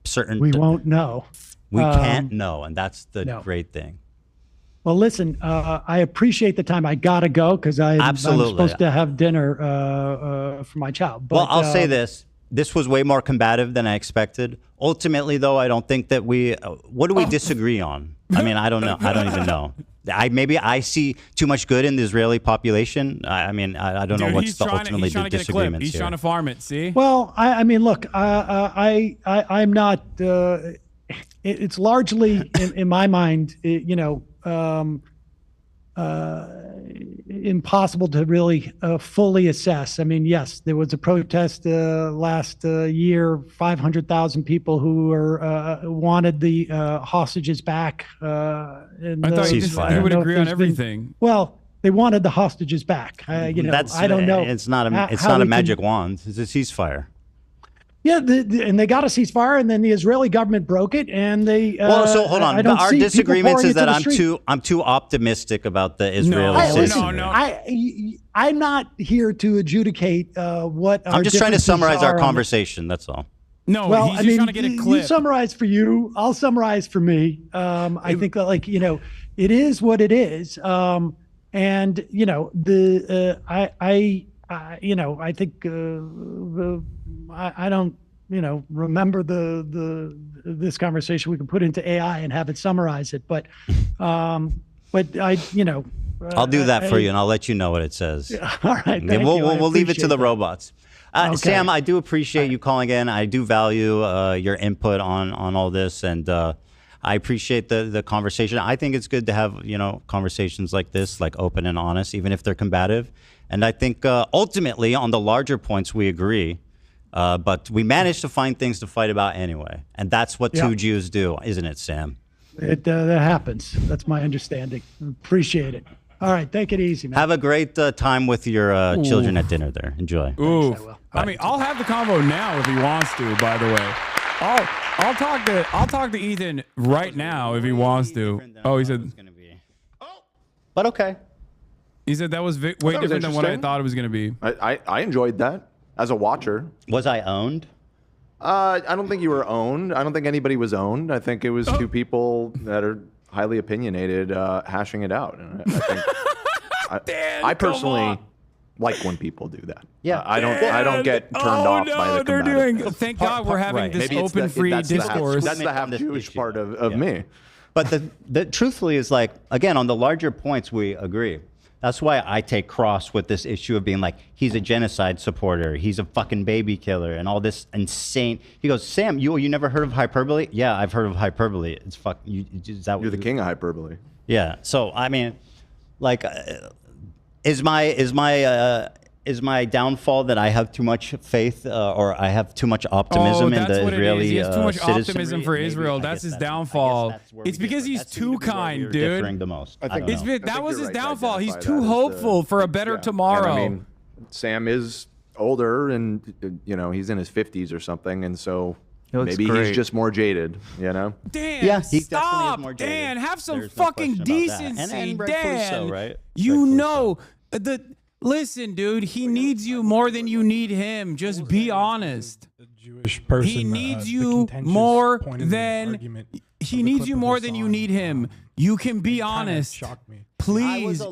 Speaker 3: Certain
Speaker 4: we won't know.
Speaker 3: We can't know, and that's the great thing.
Speaker 4: Well, listen, I appreciate the time. I gotta go because I'm supposed to have dinner for my child. But,
Speaker 3: well, I'll say this. This was way more combative than I expected. Ultimately, though, I don't think that we. What do we disagree on? I mean, I don't know. I don't even know. Maybe I see too much good in the Israeli population. I mean, I don't know what's ultimately the disagreements
Speaker 1: He's
Speaker 3: here.
Speaker 1: trying to farm it. See?
Speaker 4: Well, I mean, look, I'm not. It's largely, in my mind, impossible to really fully assess. I mean, yes, there was a protest last year, 500,000 people who wanted the hostages back. And,
Speaker 1: I thought you would agree on everything.
Speaker 4: Well, they wanted the hostages back. I don't know.
Speaker 3: It's not a magic wand. It's a ceasefire.
Speaker 4: Yeah, and they got a ceasefire, and then the Israeli government broke it, and they.
Speaker 3: Well, so hold on. Our disagreements is that I'm too optimistic about the Israeli system.
Speaker 1: No.
Speaker 4: I'm not here to adjudicate what.
Speaker 3: I'm just trying to summarize our conversation. That's all.
Speaker 1: No,
Speaker 4: well,
Speaker 1: he's just trying to get a clip.
Speaker 4: You summarize for you. I'll summarize for me. I think that, it is what it is. And I think I don't remember this conversation. We can put into AI and have it summarize it, but I'll
Speaker 3: do that for you, and I'll let you know what it says.
Speaker 4: All right,
Speaker 3: we'll leave it to the robots.
Speaker 4: Okay.
Speaker 3: Sam, I do appreciate you calling in. I do value your input on all this, and I appreciate the conversation. I think it's good to have conversations like this, like open and honest, even if they're combative. And I think ultimately on the larger points we agree, but we managed to find things to fight about anyway. And that's what two Jews do, isn't it, Sam?
Speaker 4: That happens. That's my understanding. Appreciate it. All right, take it easy, man.
Speaker 3: Have a great time with your children at dinner there. Enjoy.
Speaker 1: Ooh.
Speaker 4: Thanks,
Speaker 1: I mean, I'll have the convo now if he wants to, by the way. I'll talk to Ethan right now if he wants to. Oh, he said.
Speaker 3: But okay.
Speaker 1: He said that was way different than what I thought it was going to be.
Speaker 6: I enjoyed that as a watcher.
Speaker 3: Was I owned?
Speaker 6: I don't think you were owned. I don't think anybody was owned. I think it was two people that are highly opinionated hashing it out. And I think I personally like when people do that.
Speaker 3: Yeah,
Speaker 6: I don't get turned off by the
Speaker 1: they're
Speaker 6: combative.
Speaker 1: doing. Thank God we're having this
Speaker 6: Maybe it's
Speaker 1: open, free discourse.
Speaker 6: That's the half Jewish part of me.
Speaker 3: But the truthfully is like, again, on the larger points we agree. That's why I take cross with this issue of being like, he's a genocide supporter, he's a fucking baby killer, and all this insane. He goes, Sam, you never heard of hyperbole? Yeah, I've heard of hyperbole. It's fuck. Is that
Speaker 6: You're the king of hyperbole.
Speaker 3: Yeah. So I mean, like, is my downfall that I have too much faith or I have too much optimism in the Israeli
Speaker 1: He has too much optimism for
Speaker 3: Maybe.
Speaker 1: Israel. That's his downfall. It's because he's too kind, dude.
Speaker 3: Differing the most.
Speaker 1: That was his
Speaker 6: right to
Speaker 1: downfall. He's
Speaker 6: identify
Speaker 1: too
Speaker 6: that as
Speaker 1: hopeful for a better tomorrow.
Speaker 6: And I mean, Sam is older, and he's in his 50s or something, and so maybe he's just more jaded. Dan,
Speaker 3: yeah, he
Speaker 1: stop.
Speaker 3: definitely is more jaded.
Speaker 1: Dan, have some
Speaker 3: There's no
Speaker 1: fucking
Speaker 3: question about that.
Speaker 1: decency,
Speaker 3: And rightfully
Speaker 1: Dan.
Speaker 3: so, right?
Speaker 1: You
Speaker 3: Rightfully
Speaker 1: know Listen, dude, he needs you more than you need him. Just be honest.
Speaker 7: Jewish person.
Speaker 1: He needs you more than you need him. You can be honest.
Speaker 7: Shocked me.
Speaker 1: Please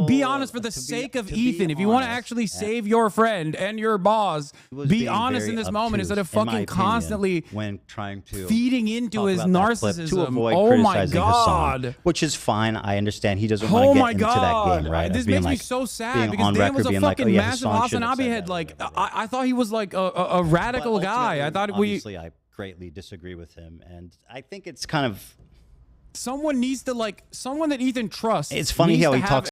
Speaker 1: be honest for the sake of Ethan. If you want to actually save your friend and your boss, be honest in this moment instead of fucking constantly
Speaker 3: when trying to
Speaker 1: feeding into his narcissism.
Speaker 3: To avoid
Speaker 1: oh my
Speaker 3: criticizing
Speaker 1: God.
Speaker 3: Hassan, which is fine. I understand he doesn't want to get into that game, right?
Speaker 1: This makes me so sad because Dan was a fucking massive HasanAbi head. Like I thought he was like a radical guy. I thought
Speaker 3: obviously I greatly disagree with him, and I think it's kind of
Speaker 1: someone that Ethan trusts.
Speaker 3: It's funny how he talks